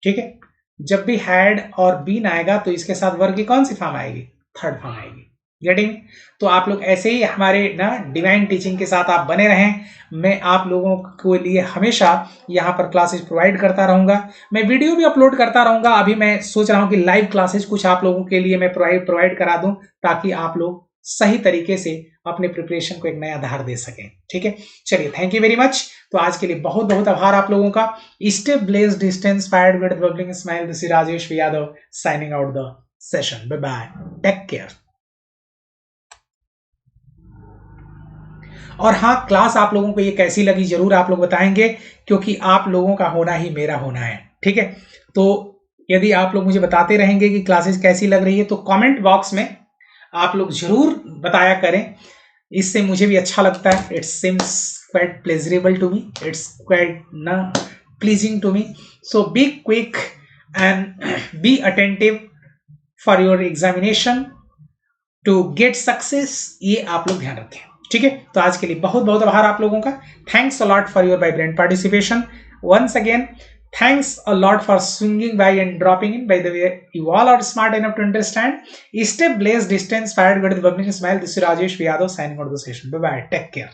ठीक है, जब भी हैड और बीन आएगा तो इसके साथ वर्ब की कौन सी फॉर्म आएगी? थर्ड फॉर्म आएगी। गेटिंग? तो आप लोग ऐसे ही हमारे ना डिवाइन टीचिंग के साथ आप बने रहें। मैं आप लोगों के लिए हमेशा यहाँ पर क्लासेस प्रोवाइड करता रहूंगा। मैं वीडियो भी अपलोड करता रहूंगा। अभी मैं सोच रहा हूँ कि लाइव क्लासेस कुछ आप लोगों के लिए मैं प्रोवाइड करा दूं, ताकि आप लोग सही तरीके से अपने प्रिपरेशन को एक नया आधार दे सकें। ठीक है, चलिए, थैंक यू वेरी मच। तो आज के लिए बहुत बहुत आभार आप लोगों का। Stay blessed, distance fired with bubbling smile. This is Rajesh Yadav signing out the session. Bye bye, take care. और हाँ, क्लास आप लोगों को ये कैसी लगी जरूर आप लोग बताएंगे, क्योंकि आप लोगों का होना ही मेरा होना है। ठीक है, तो यदि आप लोग मुझे बताते रहेंगे कि क्लासेस कैसी लग रही है तो कमेंट बॉक्स में आप लोग जरूर बताया करें, इससे मुझे भी अच्छा लगता है. It seems quite pleasurable to me, it's quite ना pleasing to me. So be quick and be attentive for your examination to get success, ये आप लोग ध्यान रखें. ठीक है, तो आज के लिए बहुत बहुत आभार आप लोगों का. Thanks a lot for your vibrant participation. Once again thanks a lot for swinging by and dropping in. By the way, you all are smart enough to understand. Stay blessed, distance, fired, good, bubbling, smile. This is Rajesh Yadav signing out of the session. Bye bye. Take care.